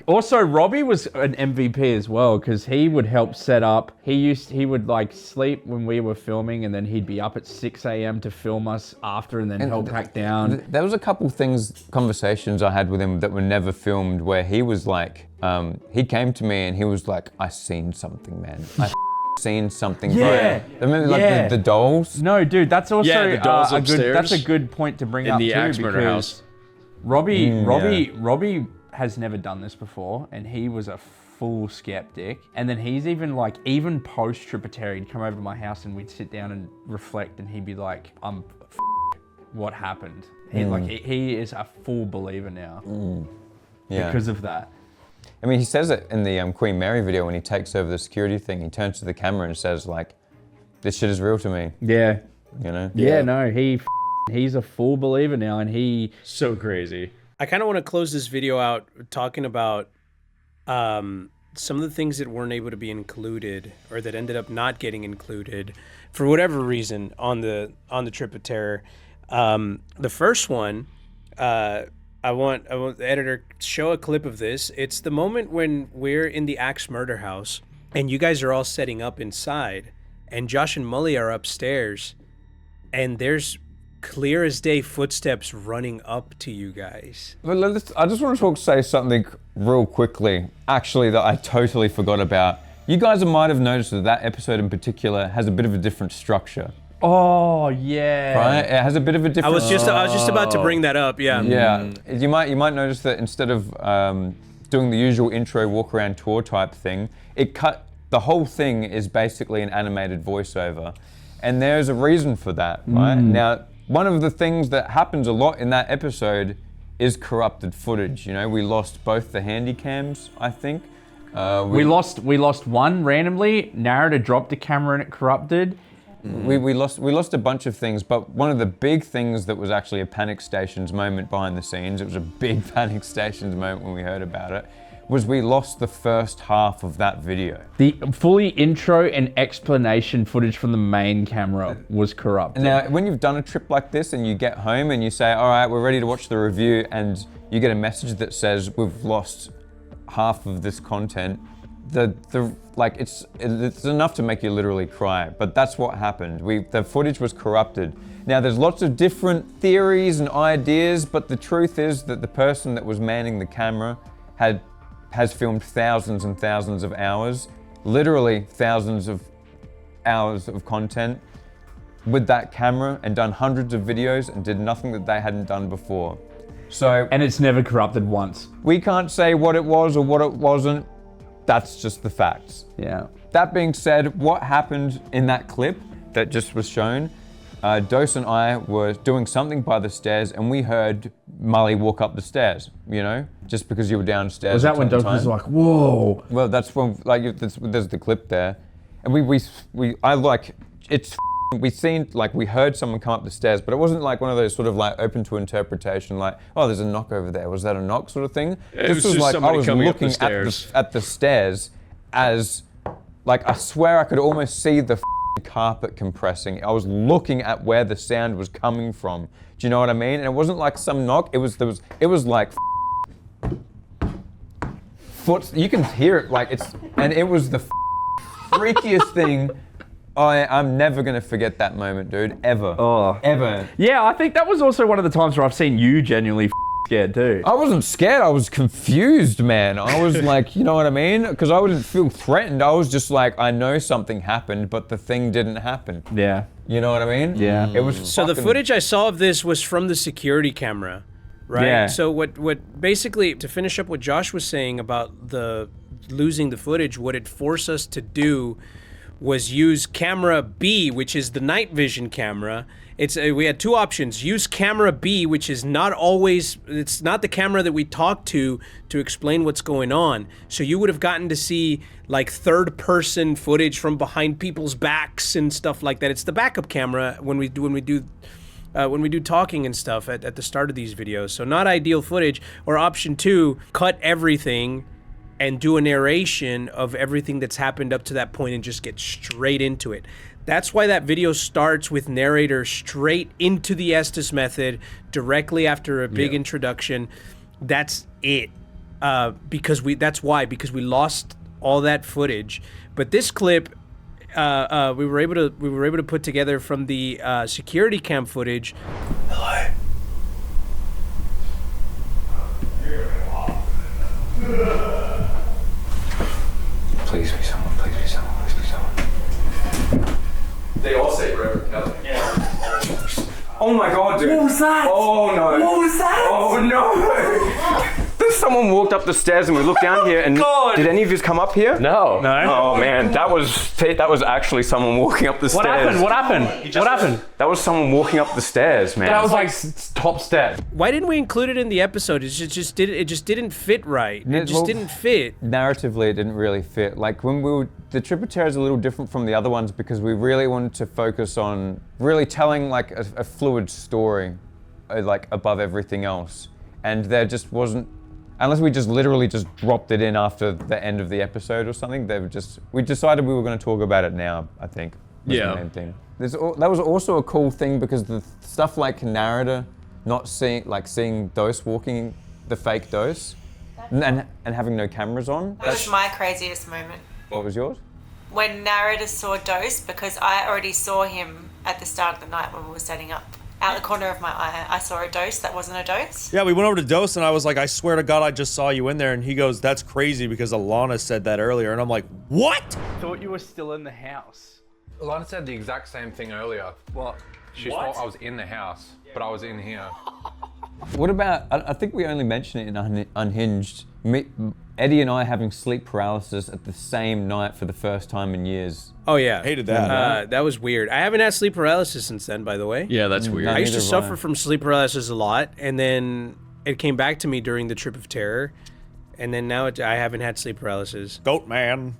Also, Robbie was an MVP as well because he would help set up. He would like sleep when we were filming, and then he'd be up at 6 a.m. to film us after, and then help back down. There was a couple conversations I had with him that were never filmed where he was like, he came to me and he was like, I seen something, man. I seen something. Yeah. Bro. Remember like the dolls? No, dude, that's also the dolls upstairs that's a good point to bring in up the too, Axe Murder because house. Robbie has never done this before, and he was a full skeptic. And then he's even post Tripper, he'd come over to my house and we'd sit down and reflect, and he'd be like, what happened? He is a full believer now because of that. I mean, he says it in the Queen Mary video when he takes over the security thing. He turns to the camera and says, like, this shit is real to me. Yeah. You know? Yeah, no, he's a full believer now, and he... So crazy. I kind of want to close this video out talking about some of the things that weren't able to be included or that ended up not getting included for whatever reason on the Trip of Terror. The first one, I want the editor to show a clip of this. It's the moment when we're in the Axe Murder House and you guys are all setting up inside, and Josh and Mully are upstairs, and there's clear as day footsteps running up to you guys. But I just want to say something real quickly, actually, that I totally forgot about. You guys might have noticed that that episode in particular has a bit of a different structure. Oh yeah. Right? It has a bit of a different... I was just about to bring that up, yeah. Yeah. You might notice that instead of doing the usual intro walk around tour type thing, the whole thing is basically an animated voiceover. And there's a reason for that, right? Now, one of the things that happens a lot in that episode is corrupted footage. You know, we lost both the handy cams, I think. We lost one randomly. Narrator dropped a camera and it corrupted. We lost a bunch of things, but one of the big things that was actually a Panic Stations moment behind the scenes, it was a big Panic Stations moment when we heard about it, was we lost the first half of that video. The fully intro and explanation footage from the main camera was corrupted. Now, when you've done a trip like this and you get home and you say, all right, we're ready to watch the review, and you get a message that says we've lost half of this content, it's enough to make you literally cry. But that's what happened. The footage was corrupted. Now, there's lots of different theories and ideas, but the truth is that the person that was manning the camera has filmed thousands and thousands of hours, literally thousands of hours of content with that camera, and done hundreds of videos and did nothing that they hadn't done before. And it's never corrupted once. We can't say what it was or what it wasn't. That's just the facts. Yeah. That being said, what happened in that clip that just was shown, Dose and I were doing something by the stairs and we heard Mully walk up the stairs, you know, just because you were downstairs. Was that when Dose was like, whoa? Well, that's when, there's the clip there. And we heard someone come up the stairs, but it wasn't like one of those sort of like open to interpretation, like, oh, there's a knock over there. Was that a knock sort of thing? This was like I was looking at the stairs as, like, I swear I could almost see the carpet compressing. I was looking at where the sound was coming from. Do you know what I mean? And it wasn't like some knock. It was like foot. You can hear it, like and it was the freakiest thing. I'm never gonna forget that moment, dude. Ever. Oh. Ever. Yeah, I think that was also one of the times where I've seen you genuinely scared too. I wasn't scared, I was confused, man. I was like, you know what I mean? Because I wouldn't feel threatened. I was just like, I know something happened, but the thing didn't happen. Yeah. You know what I mean? Yeah. It was So the footage I saw of this was from the security camera, right? Yeah. So what basically, to finish up what Josh was saying about the losing the footage, what it forced us to do was use camera B, which is the night vision camera. We had two options. Use camera B, which is it's not the camera that we talked to explain what's going on. So you would have gotten to see like third person footage from behind people's backs and stuff like that. It's the backup camera when we do talking and stuff at the start of these videos. So not ideal footage. Or option two, cut everything and do a narration of everything that's happened up to that point and just get straight into it. That's why that video starts with narrator straight into the Estes method directly after a big introduction. That's it. Because we lost all that footage. But this clip, we were able to put together from the security cam footage. Hello. Please be someone, please be someone, please be someone. They all say Reverend Kelly. Yeah. Oh my God, dude. What was that? Oh no. What was that? Oh no. There's someone walked up the stairs and we looked down here and did any of you come up here? No. Oh man, that was actually someone walking up the stairs. What happened? That was someone walking up the stairs, man. That was like top step. Why didn't we include it in the episode? It just didn't fit right. It just didn't fit. Narratively, it didn't really fit. Like when the Trip of Terror is a little different from the other ones because we really wanted to focus on really telling like a fluid story, like above everything else. And there just wasn't unless we just literally just dropped it in after the end of the episode or something. We decided we were going to talk about it now, I think. Was the main thing. That was also a cool thing because the stuff like Narada, not seeing Dose walking, the fake Dose, and having no cameras on. That was my craziest moment. What was yours? When Narada saw Dose, because I already saw him at the start of the night when we were setting up. Out the corner of my eye, I saw a Dose that wasn't a Dose. Yeah, we went over to Dose and I was like, I swear to God, I just saw you in there. And he goes, that's crazy because Alana said that earlier. And I'm like, what? Thought you were still in the house. Alana said the exact same thing earlier. What? She thought I was in the house, but I was in here. What about, I think we only mentioned it in Unhinged, Eddie and I having sleep paralysis at the same night for the first time in years. Oh yeah. Hated that. That was weird. I haven't had sleep paralysis since then, by the way. Yeah, that's weird. I used to suffer from sleep paralysis a lot, and then it came back to me during the Trip of Terror, and then now I haven't had sleep paralysis. Goat man.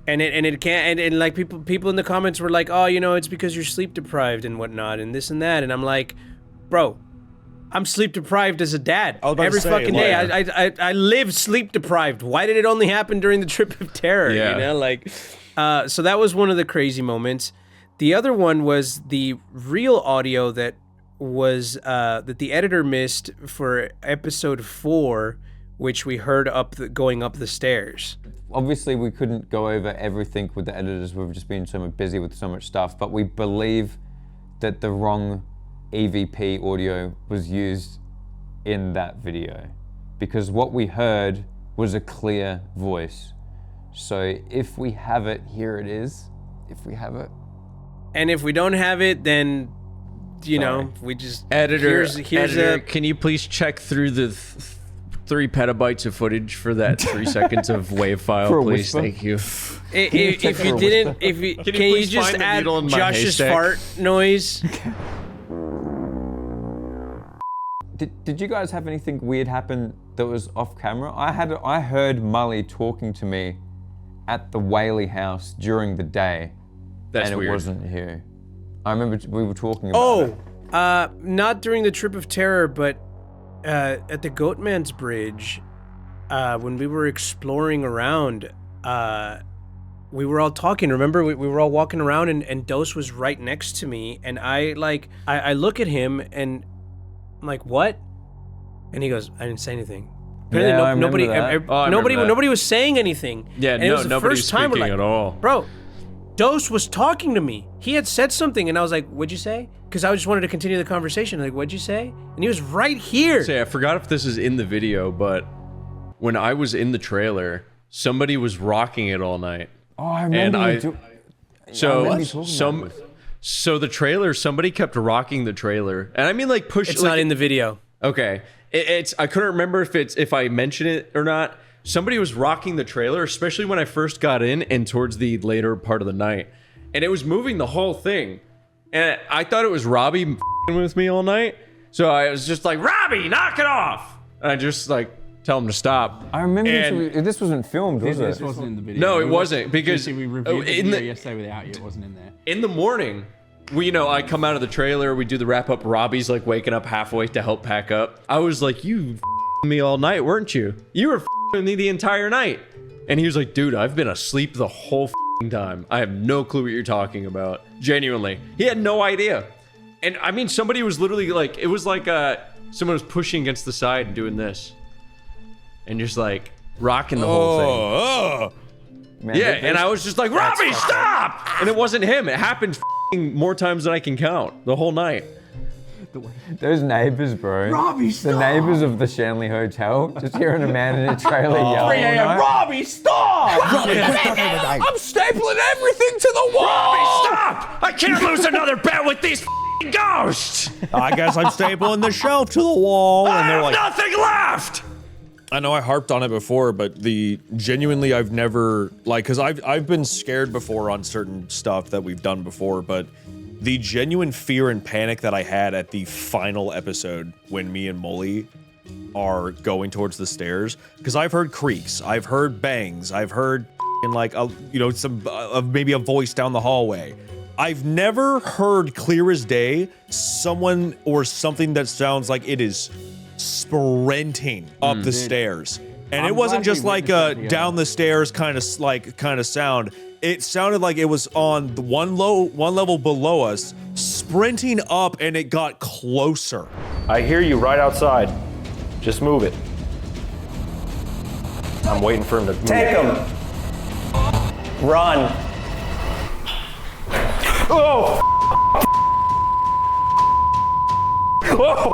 And like people in the comments were like, oh, you know, it's because you're sleep deprived and whatnot and this and that, and I'm like, bro, I'm sleep deprived as a dad. Every fucking day. I live sleep deprived. Why did it only happen during the Trip of Terror? Yeah. You know, like, so that was one of the crazy moments. The other one was the real audio that was that the editor missed for episode 4, which we heard going up the stairs. Obviously, we couldn't go over everything with the editors. We've just been so much busy with so much stuff, but we believe that the wrong EVP audio was used in that video because what we heard was a clear voice. So if we have it, here it is. If we have it. And if we don't have it, then, you know, we just... Editor, Here's can you please check through the 3 petabytes of footage for that 3 seconds of wave file, please? Thank you. If you didn't, can you just add Josh's fart noise? Did you guys have anything weird happen that was off camera? I heard Mully talking to me at the Whaley house during the day. That's and weird. It wasn't here. I remember we were talking about it. Not during the Trip of Terror, but at the Goatman's Bridge, when we were exploring around, we were all talking. Remember, we were all walking around, and Dose was right next to me, and I look at him and I'm like, what? And he goes, I didn't say anything. Apparently nobody was saying anything. Yeah, and it was the nobody first was time speaking we're like, at all. Bro, Dose was talking to me. He had said something, and I was like, what'd you say? Because I just wanted to continue the conversation. Like, what'd you say? And he was right here. Say, I forgot if this is in the video, but when I was in the trailer, somebody was rocking it all night. Oh, I remember. So the trailer, somebody kept rocking the trailer, and I mean like push. It's not in the video. Okay, it's I couldn't remember if I mentioned it or not. Somebody was rocking the trailer, especially when I first got in and towards the later part of the night, and it was moving the whole thing, and I thought it was Robbie with me all night. So I was just like, Robbie, knock it off, and I just like tell him to stop. I remember this wasn't filmed, was it? This wasn't in the video. No, it wasn't, because we reviewed the video yesterday without you. It wasn't in there. In the morning, I come out of the trailer, we do the wrap up. Robbie's like waking up halfway to help pack up. I was like, you me all night, weren't you? You were me the entire night. And he was like, dude, I've been asleep the whole time. I have no clue what you're talking about. Genuinely. He had no idea. And I mean, somebody was literally like, it was like someone was pushing against the side and doing this. And just like rocking the whole thing. Man, yeah, and I was just like, Robbie, stop! And it wasn't him. It happened more times than I can count the whole night. Those neighbors, bro. Robbie, stop! The neighbors of the Shanley Hotel, just hearing a man in a trailer yelling. Robbie, stop! I'm stapling everything to the wall! Robbie, stop! I can't lose another bet with these ghosts! I guess I'm stapling the shelf to the wall. And they're like, nothing left! I know I harped on it before, but genuinely I've never, like, cause I've been scared before on certain stuff that we've done before, but the genuine fear and panic that I had at the final episode when me and Molly are going towards the stairs, cause I've heard creaks, I've heard bangs, I've heard like maybe a voice down the hallway. I've never heard clear as day someone or something that sounds like it is sprinting up the stairs. And I'm it wasn't glad just we like witnessed that a together. down the stairs kind of sound. It sounded like it was on the one level below us, sprinting up, and it got closer. I hear you right outside. Just move it. I'm waiting for him to take him. Run. Oh. Oh.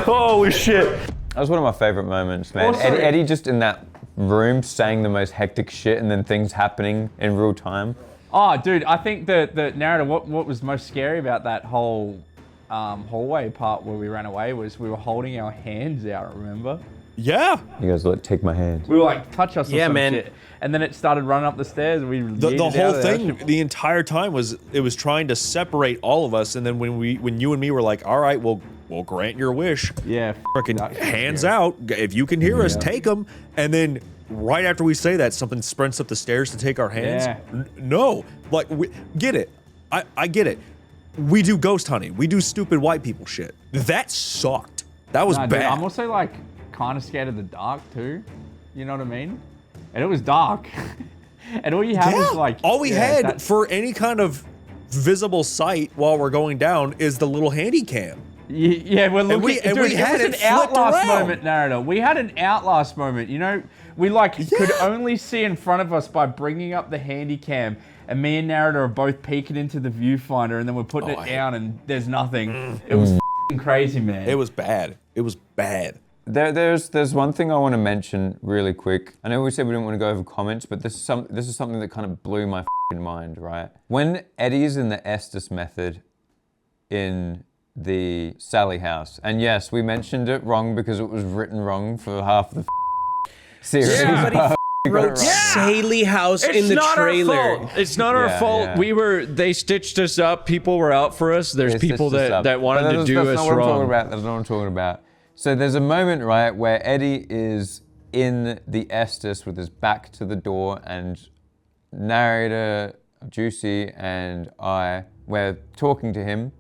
Holy shit. That was one of my favorite moments, man. Eddie just in that room saying the most hectic shit and then things happening in real time. Oh, dude, I think the narrative, what was most scary about that whole hallway part where we ran away was we were holding our hands out, remember? Yeah. You guys like, take my hand. We were like, touch us or Yeah, some man. shit. And then it started running up the stairs and we The whole thing, the entire time was trying to separate all of us, and then when you and me were like, all right, we'll grant your wish. Yeah. Freaking hands out. If you can hear us, take them. And then right after we say that, something sprints up the stairs to take our hands. Yeah. No, like get it. I get it. We do ghost hunting. We do stupid white people shit. That sucked. That was Nah, bad. dude, I'm also like kind of scared of the dark too. You know what I mean? And it was dark. And all you have is like... all we had for any kind of visible sight while we're going down is the little handy cam. Yeah, we're looking. And we had it it was an flipped outlast around. moment, narrator. We had an outlast moment. You know, we could only see in front of us by bringing up the handy cam, and me and narrator are both peeking into the viewfinder, and then we're putting it down, and there's nothing. It was f***ing crazy, man. It was bad. It was bad. There's one thing I want to mention really quick. I know we said we didn't want to go over comments, but this is something that kind of blew my f***ing mind, right? When Eddie's in the Estes method in the Sally house, and yes, we mentioned it wrong because it was written wrong for half the series. Somebody wrote Saley House in the trailer. It's not our fault. Yeah. They stitched us up. People were out for us. There's people that wanted to do us That's not what I'm talking wrong. about. That's not what I'm talking about. So there's a moment, right, where Eddie is in the Estes with his back to the door, and narrator Juicy and we're talking to him,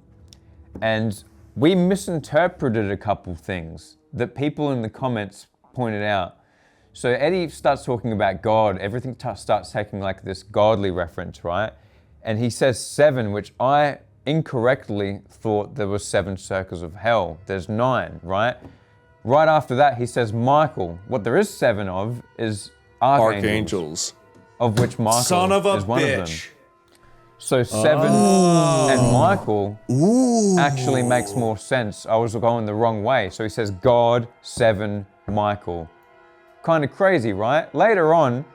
and we misinterpreted a couple things that people in the comments pointed out. So Eddie starts talking about God. Everything starts taking like this godly reference, right? And he says 7, which I incorrectly thought there was 7 circles of hell. There's 9, right? Right after that, he says Michael. What there is 7 of is archangels. Of which Michael Son of a is one bitch. of them. So 7 and Michael actually makes more sense. I was going the wrong way. So he says God, 7, Michael. Kind of crazy, right? Later on,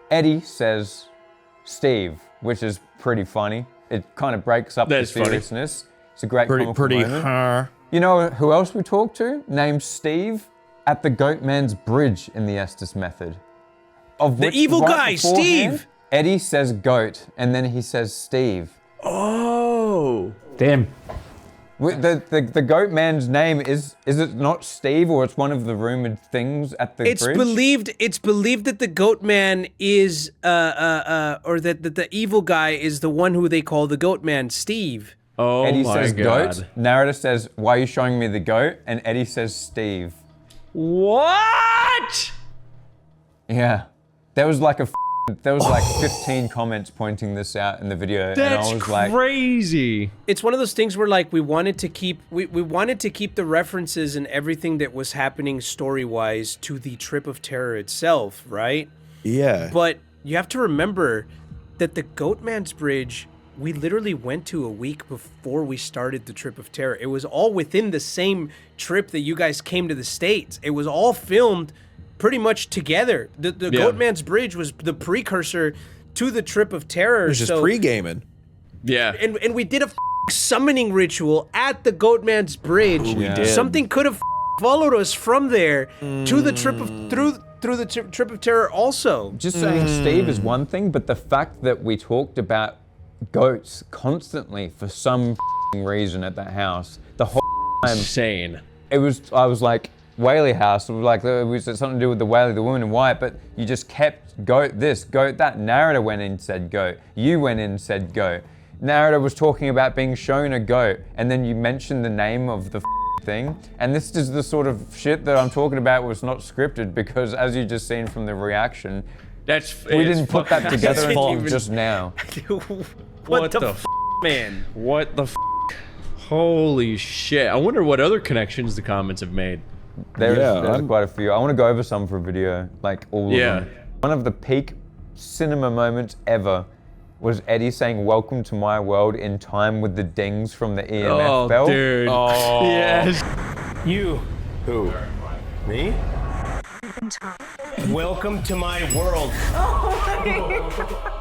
Eddie says Steve, which is pretty funny. It kind of breaks up the seriousness. It's a great comical moment. You know who else we talked to? Named Steve at the Goatman's Bridge in the Estes method. Of The which evil right guy, beforehand, Steve. Eddie says goat, and then he says Steve. Oh. Damn. The goat man's name is it not Steve, or it's one of the rumored things at the bridge? It's believed that the goat man is or that the evil guy is the one who they call the goat man, Steve. Oh Eddie my says God. goat. Narrator says, "Why are you showing me the goat?" And Eddie says Steve. What? Yeah, there was like 15 comments pointing this out in the video, and I was like, crazy. It's one of those things where like we wanted to keep the references and everything that was happening story-wise to the Trip of Terror itself, right? Yeah. But you have to remember that the Goatman's Bridge, we literally went to a week before we started the Trip of Terror. It was all within the same trip that you guys came to the States. It was all filmed pretty much together. The Goatman's Bridge was the precursor to the Trip of Terror. It was just pre-gaming. Yeah. And we did a summoning ritual at the Goatman's Bridge. We did. Something could have followed us from there to the trip of through the Trip of Terror also. just saying Steve is one thing, but the fact that we talked about goats constantly for some reason at that house, the whole time, Insane. I was like, Whaley house, it was something to do with the Whaley, the woman in white, but you just kept goat this, goat that. Narrator went in and said goat. You went in and said goat. Narrator was talking about being shown a goat, and then you mentioned the name of the thing. And this is the sort of shit that I'm talking about was not scripted because, as you just seen from the reaction, we didn't put that together until just now. What the f, man? What the f? Holy shit. I wonder what other connections the comments have made. There's quite a few. I want to go over some for video, like all of them. One of the peak cinema moments ever was Eddie saying, "Welcome to my world" in time with the dings from the EMF bell. Dude. Oh, yes. You. Who? Me? Welcome to my world.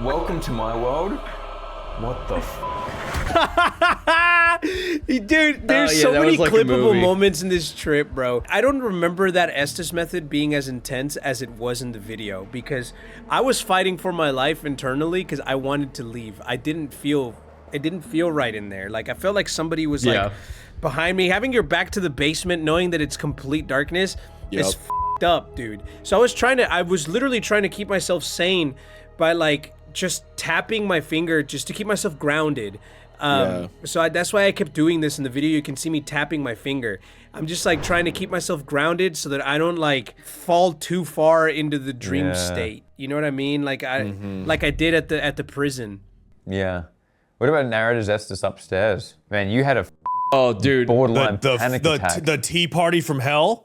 Welcome to my world? What the f? Dude, there's so many clippable moments in this trip, bro. I don't remember that Estes method being as intense as it was in the video because I was fighting for my life internally because I wanted to leave. It didn't feel right in there. Like I felt like somebody was like behind me. Having your back to the basement, knowing that it's complete darkness is f***ed up, dude. So I was literally trying to keep myself sane by like just tapping my finger just to keep myself grounded. So that's why I kept doing this in the video. You can see me tapping my finger. I'm just like trying to keep myself grounded so that I don't like fall too far into the dream state. You know what I mean? Like I did at the prison. Yeah. What about narrators Estes upstairs? Man, you had a borderline panic attack. The tea party from hell?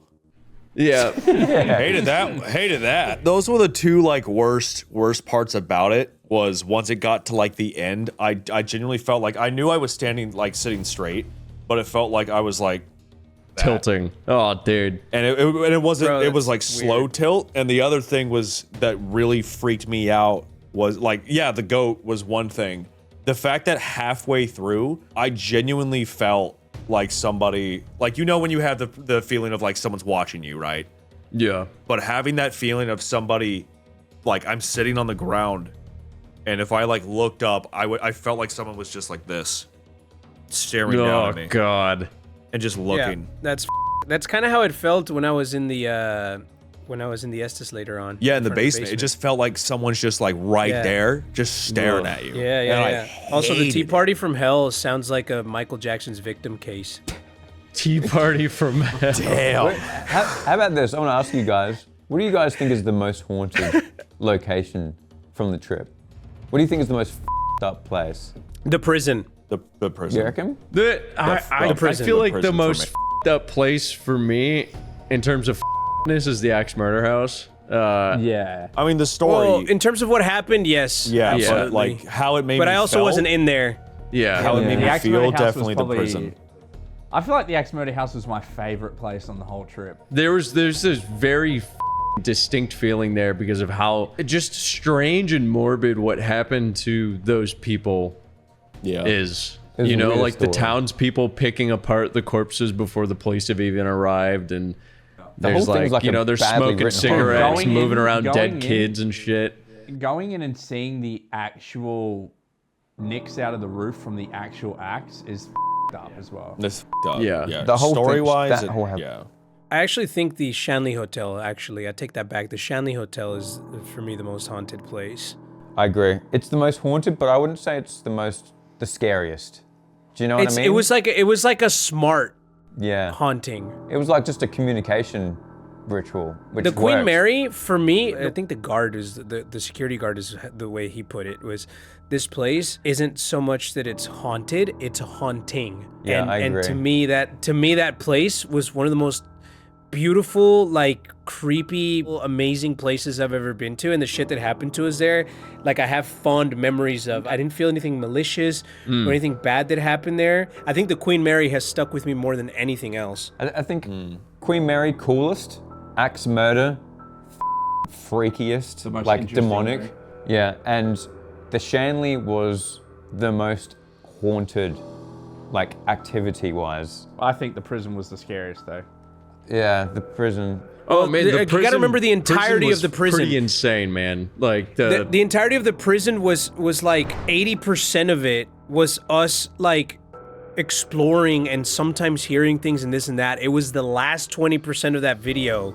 Yeah. Hated that. Those were the two like worst parts about it. Was once it got to like the end, I genuinely felt like I knew I was sitting straight, but it felt like I was like tilting. Oh, dude. And it wasn't. Bro, it was like slow tilt. And the other thing was that really freaked me out was like, the goat was one thing. The fact that halfway through, I genuinely felt like somebody, like when you have the feeling of like someone's watching you, right? Yeah. But having that feeling of somebody, like I'm sitting on the ground. And if I like looked up, I felt like someone was just like this, staring down at me. Oh God! And just looking. Yeah, that's kind of how it felt when I was in the Estes later on. Yeah, in the basement. It just felt like someone's just like right there, just staring at you. Yeah. Also, the Tea Party from Hell sounds like a Michael Jackson's Victim case. Tea Party from Hell. Damn. How about this? I want to ask you guys, what do you guys think is the most haunted location from the trip? What do you think is the most f***ed up place? The prison. The prison. You reckon? I feel like the most f***ed up place for me, in terms of f***ness, is the Axe Murder House. Yeah. I mean, the story. Well, in terms of what happened, yes. Yeah, but like how it made me But I also felt, wasn't in there. Yeah. How it made me Axe feel, Murder House was definitely probably- the prison. I feel like the Axe Murder House was my favorite place on the whole trip. There's this very distinct feeling there because of how just strange and morbid what happened to those people is. It's You know, weird like the story. townspeople picking apart the corpses before the police have even arrived, and there's whole thing's like, like a they're badly smoking written cigarettes, Going in- moving around going dead in- kids and shit. Going in and seeing the actual nicks out of the roof from the actual axe is f***ed up as well. This up. Yeah. The whole thing- story-wise, that whole I actually think the Shanley Hotel, I take that back. The Shanley Hotel is, for me, the most haunted place. I agree. It's the most haunted, but I wouldn't say it's the scariest. Do you know what I mean? It was like a smart haunting. It was like just a communication ritual, which The Queen worked. Mary, for me, I think the guard is, the security guard is the way he put it, was this place isn't so much that it's haunted, it's haunting. Yeah, I agree. And to me that place was one of the most beautiful, like creepy, amazing places I've ever been to, and the shit that happened to us there, like I have fond memories of. I didn't feel anything malicious or anything bad that happened there. I think the Queen Mary has stuck with me more than anything else. I think Queen Mary coolest, Axe Murder freakiest, most like interesting, demonic. right? Yeah, and the Shanley was the most haunted, like activity-wise. I think the prison was the scariest though. Yeah, the prison. Oh man, you gotta remember the entirety of the prison. Pretty insane, man. Like The entirety of the prison was like 80% of it was us like exploring and sometimes hearing things and this and that. It was the last 20% of that video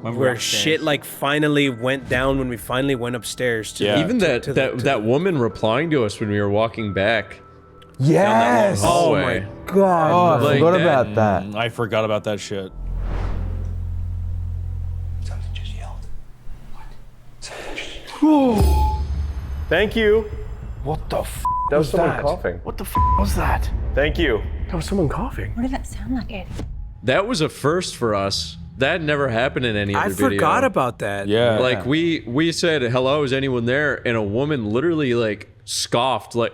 where shit like finally went down when we finally went upstairs. even that woman replying to us when we were walking back. Yes. Oh my god. Oh, I Like forgot that. about that. I forgot about that shit. Something just yelled. Thank you. What the f That was someone that? coughing. What the f was that? Thank you. That was someone coughing. What did that sound like, Ed? That was a first for us. That never happened in any other I video. forgot about that. Yeah. Like we said, hello, is anyone there? And a woman literally like scoffed like,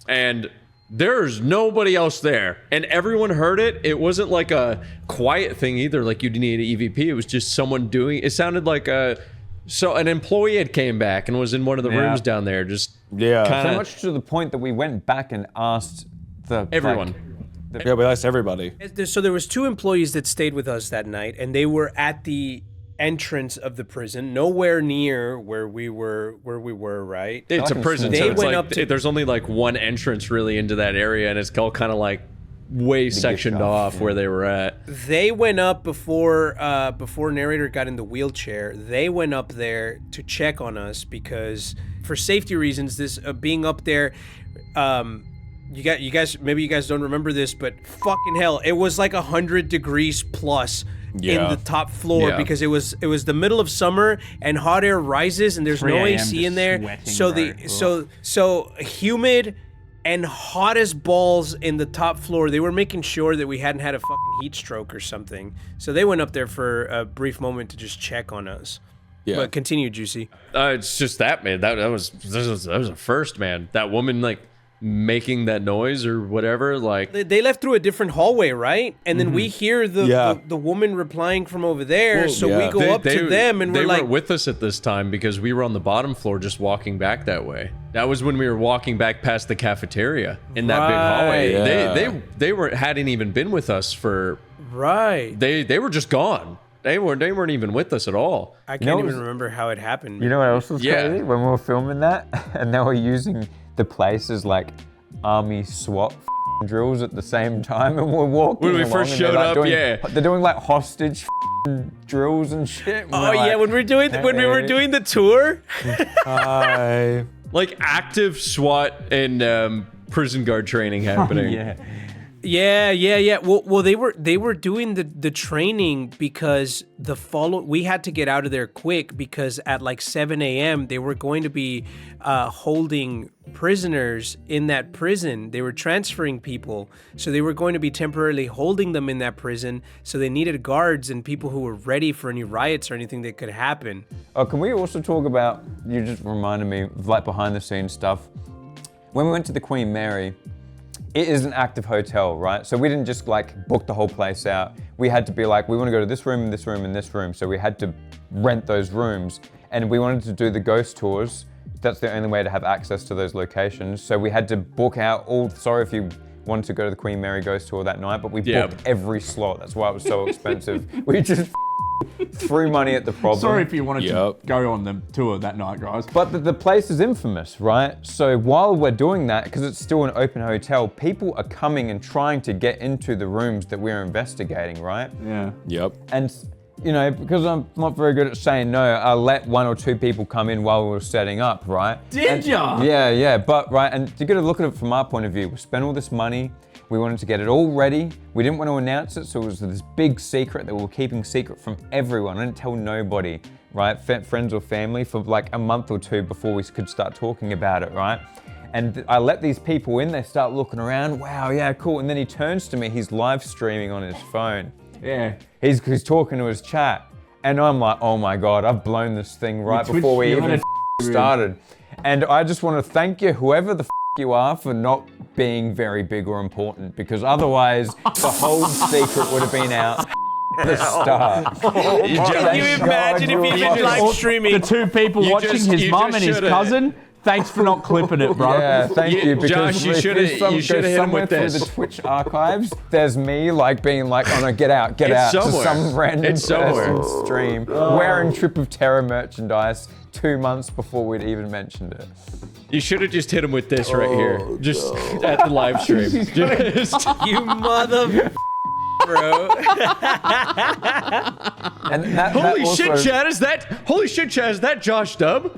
and there's nobody else there. And everyone heard it. It wasn't like a quiet thing either. Like you didn't need an EVP. It was just someone doing, it sounded like an employee had came back and was in one of the rooms down there. Just Yeah. kinda, So much to the point that we went back and asked everyone. Yeah, we asked everybody. So there was 2 employees that stayed with us that night, and they were at the entrance of the prison, nowhere near where we were, right? It's a prison, so They it's went like up to- there's only like one entrance really into that area, and it's all kind of like way sectioned off where they were at. They went up before narrator got in the wheelchair. They went up there to check on us because for safety reasons, this being up there, you guys maybe you guys don't remember this, but fucking hell, it was like 100 degrees plus in the top floor because it was the middle of summer and hot air rises and there's 3 no a.m. AC in just there. sweating, So bro. so humid and hot as balls in the top floor. They were making sure that we hadn't had a fucking heat stroke or something. So they went up there for a brief moment to just check on us. Yeah. But continue, Juicy. It's just that, man. That was a first, man. That woman like making that noise or whatever, like They left through a different hallway, right? And then we hear the woman replying from over there. So we go up to them and they we're like, weren't with us at this time because we were on the bottom floor just walking back that way. That was when we were walking back past the cafeteria in that big hallway. Yeah. They hadn't even been with us for right. they were just gone. They weren't even with us at all. I can't even remember how it happened. You know what else was Yeah. crazy? When we were filming that, and they were using the place as like army SWAT drills at the same time, and we're walking When we along first and they're, showed like, up, doing, yeah. they're doing like hostage drills and shit. And Oh we're yeah, like, when we were doing the tour. Hi. Like active SWAT and prison guard training happening. Yeah. Well, they were doing the training because we had to get out of there quick because at like 7 a.m. they were going to be holding prisoners in that prison. They were transferring people, so they were going to be temporarily holding them in that prison. So they needed guards and people who were ready for any riots or anything that could happen. Oh, can we also talk about? You just reminded me of like behind the scenes stuff. When we went to the Queen Mary. It is an active hotel, right? So we didn't just like book the whole place out. We had to be like, we want to go to this room, this room, and this room. So we had to rent those rooms. And we wanted to do the ghost tours. That's the only way to have access to those locations. So we had to book out sorry if you wanted to go to the Queen Mary ghost tour that night, but we booked every slot. That's why it was so expensive. We just threw money at the problem. Sorry if you wanted to go on the tour that night, guys. But the place is infamous, right? So while we're doing that, because it's still an open hotel, people are coming and trying to get into the rooms that we're investigating, right? Yeah. Yep. And, you know, because I'm not very good at saying no, I let 1 or 2 people come in while we were setting up, right? Did ya? Yeah, but, right, and you got to look at it from our point of view. We spent all this money. We wanted to get it all ready. We didn't want to announce it, so it was this big secret that we were keeping secret from everyone. I didn't tell nobody, right? Friends or family for like a month or 2 before we could start talking about it, right? And I let these people in, they start looking around, wow, yeah, cool. And then he turns to me, he's live streaming on his phone. Yeah. He's talking to his chat. And I'm like, oh my God, I've blown this thing right before we even started. And I just want to thank you, whoever the you are, for not being very big or important, because otherwise the whole secret would have been out at the start. Can you imagine if he'd been live streaming? The 2 people watching, his mum and his cousin. Thanks for not clipping it, bro. Yeah, thank you. Because Josh, you should have hit him with through this. the Twitch archives, there's me like being like, oh no, get out to some random person's stream, wearing Trip of Terror merchandise 2 months before we'd even mentioned it. You should have just hit him with this right here, just at the live stream. Just, You mother, bro. And that holy also, shit, Chad! Is that Josh Dub?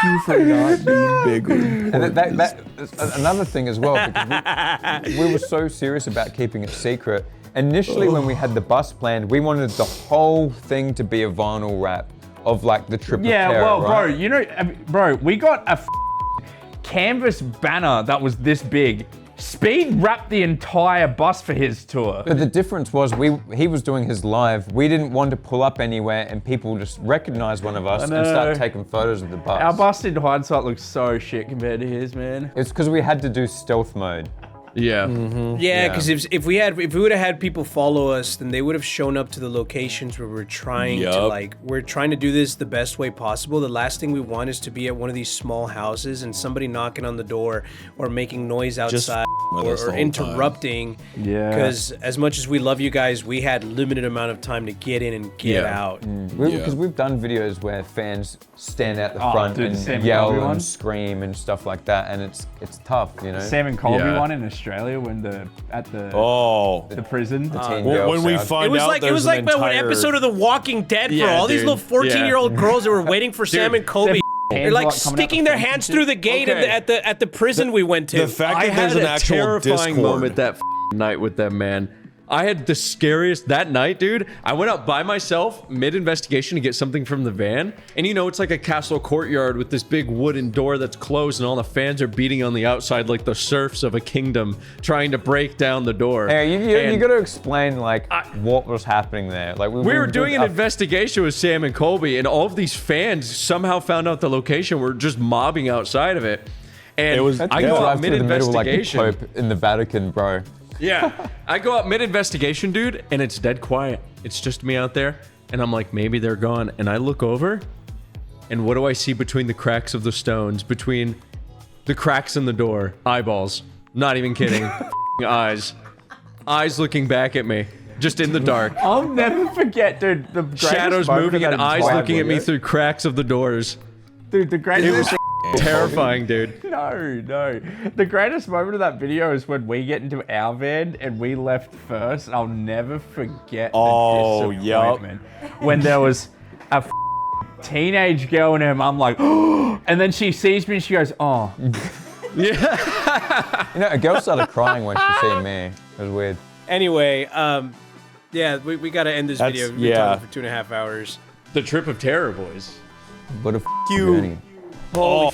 you for not being bigger. And that's another thing as well, because we were so serious about keeping it secret. Initially, when we had the bus planned, we wanted the whole thing to be a vinyl wrap of like the Trip of Terror, well, right? bro, you know, bro, we got a canvas banner that was this big. Speed wrapped the entire bus for his tour. But the difference was he was doing his live. We didn't want to pull up anywhere and people just recognize one of us and start taking photos of the bus. Our bus in hindsight looks so shit compared to his, man. It's because we had to do stealth mode. Yeah. Yeah, because if we would have had people follow us, then they would have shown up to the locations where we're trying to do this the best way possible. The last thing we want is to be at one of these small houses and somebody knocking on the door or making noise outside or interrupting. Yeah. Because as much as we love you guys, we had limited amount of time to get in and get out. Because we've done videos where fans stand out the front and yell and scream and stuff like that, and it's tough, you know. Sam and Colby one in Australia when the prison. When we find out it was like an episode of The Walking Dead for all these little 14-year-old girls that were waiting for Sam and Colby. They're like sticking their hands through the gate at the prison we went to. The fact I that there's had an a actual terrifying Discord. moment that night with them, man. I had the scariest that night, dude. I went out by myself mid-investigation to get something from the van. And you know, it's like a castle courtyard with this big wooden door that's closed and all the fans are beating on the outside like the serfs of a kingdom trying to break down the door. Hey, you got to explain like what was happening there. Like we were doing an investigation with Sam and Colby, and all of these fans somehow found out the location. We're just mobbing outside of it. And I go out mid-investigation. Like the Pope in the Vatican, bro. Yeah, I go out mid-investigation, dude, and it's dead quiet. It's just me out there, and I'm like, maybe they're gone. And I look over, and what do I see between the cracks of the stones, between the cracks in the door? Eyeballs. Not even kidding. Eyes. Eyes looking back at me, just in the dark. I'll never forget, dude. The shadows moving and eyes looking at me through cracks of the doors. Dude, the greatest. Terrifying, dude. No. The greatest moment of that video is when we get into our van and we left first. I'll never forget the disappointment. When there was a teenage girl and her mum like, oh, and then she sees me and she goes, oh. Yeah. You know, a girl started crying when she seen me. It was weird. Anyway, yeah, we got to end this video. We've been talking for 2.5 hours. The Trip of Terror, boys. What a journey. Holy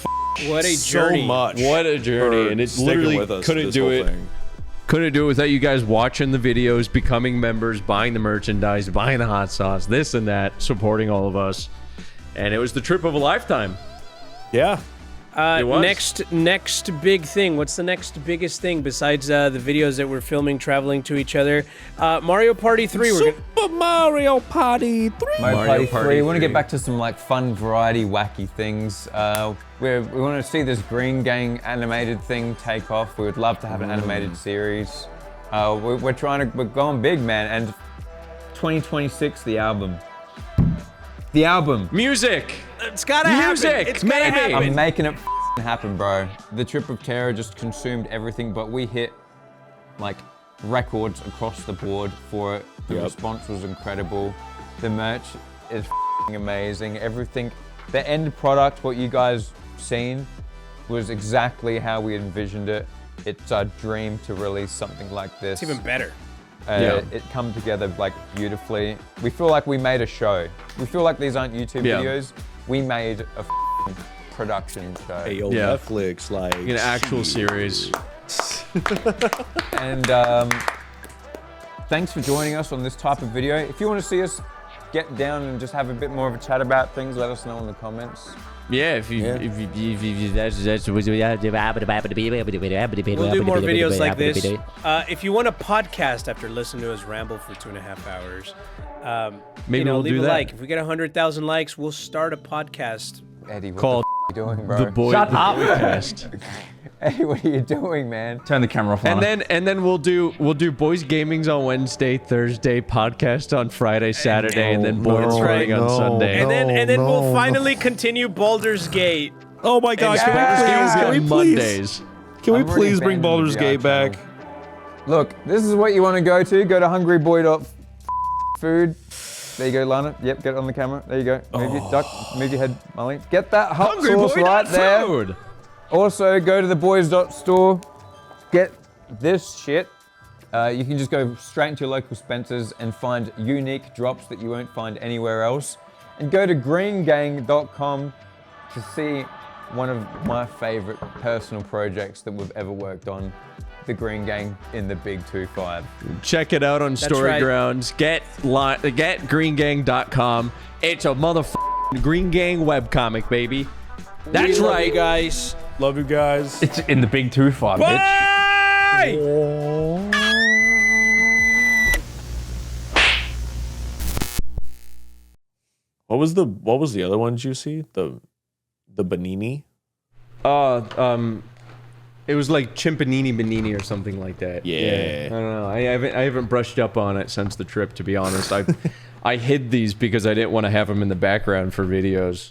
what a journey. So much. What a journey. And it literally couldn't do it. Couldn't do it without you guys watching the videos, becoming members, buying the merchandise, buying the hot sauce, this and that, supporting all of us. And it was the trip of a lifetime. Yeah. Next big thing. What's the next biggest thing besides the videos that we're filming traveling to each other? Mario Party 3. Super Mario Party 3. Mario Party 3. We want to get back to some like fun, variety, wacky things. We want to see this Green Gang animated thing take off. We would love to have an animated series. We're going big, man. And 2026, the album. The album. Music. It's gotta happen. It's gotta happen. I'm making it happen, bro. The Trip of Terror just consumed everything, but we hit like records across the board for it. The response was incredible. The merch is amazing. Everything, the end product, what you guys seen, was exactly how we envisioned it. It's our dream to release something like this. It's even better. It come together like beautifully. We feel like we made a show. We feel like these aren't YouTube videos. We made a production show. Hey, yo, Netflix, like an actual series. And thanks for joining us on this type of video. If you want to see us get down and just have a bit more of a chat about things, let us know in the comments. Yeah, if you we'll do more videos like this. If you want a podcast after listening to us ramble for 2.5 hours, maybe we'll leave do a that. like. If we get 100,000 likes, we'll start a podcast. Eddie, what called the you doing, bro? The Boy Shut up. Podcast. Hey, what are you doing, man? Turn the camera off. And then we'll do Boys Gamings on Wednesday, Thursday, podcast on Friday, Saturday, and then Boys Running on Sunday. And then we'll finally continue Baldur's Gate. Oh my gosh, Mondays. Can we please bring Baldur's Gate back? Look, this is what you want to go to. Go to hungryboy.food. There you go, Lana. Yep, get it on the camera. There you go. Move your duck. Move your head, Molly. Get that hot Hungry sauce boy, right not there. food. Also, go to the boys.store. Get this shit. You can just go straight into your local Spencer's and find unique drops that you won't find anywhere else. And go to greengang.com to see one of my favorite personal projects that we've ever worked on. The Green Gang in the Big 2-5. Check it out on Story right. Grounds. Get greengang.com. It's a motherfucking Green Gang webcomic, baby. That's We love right. you guys. Love you guys. It's in the big 2-5, bitch. What was the other one, Juicy? The Benini? It was like Chimpanini Benini or something like that. Yeah. I don't know. I haven't brushed up on it since the trip, to be honest. I hid these because I didn't want to have them in the background for videos.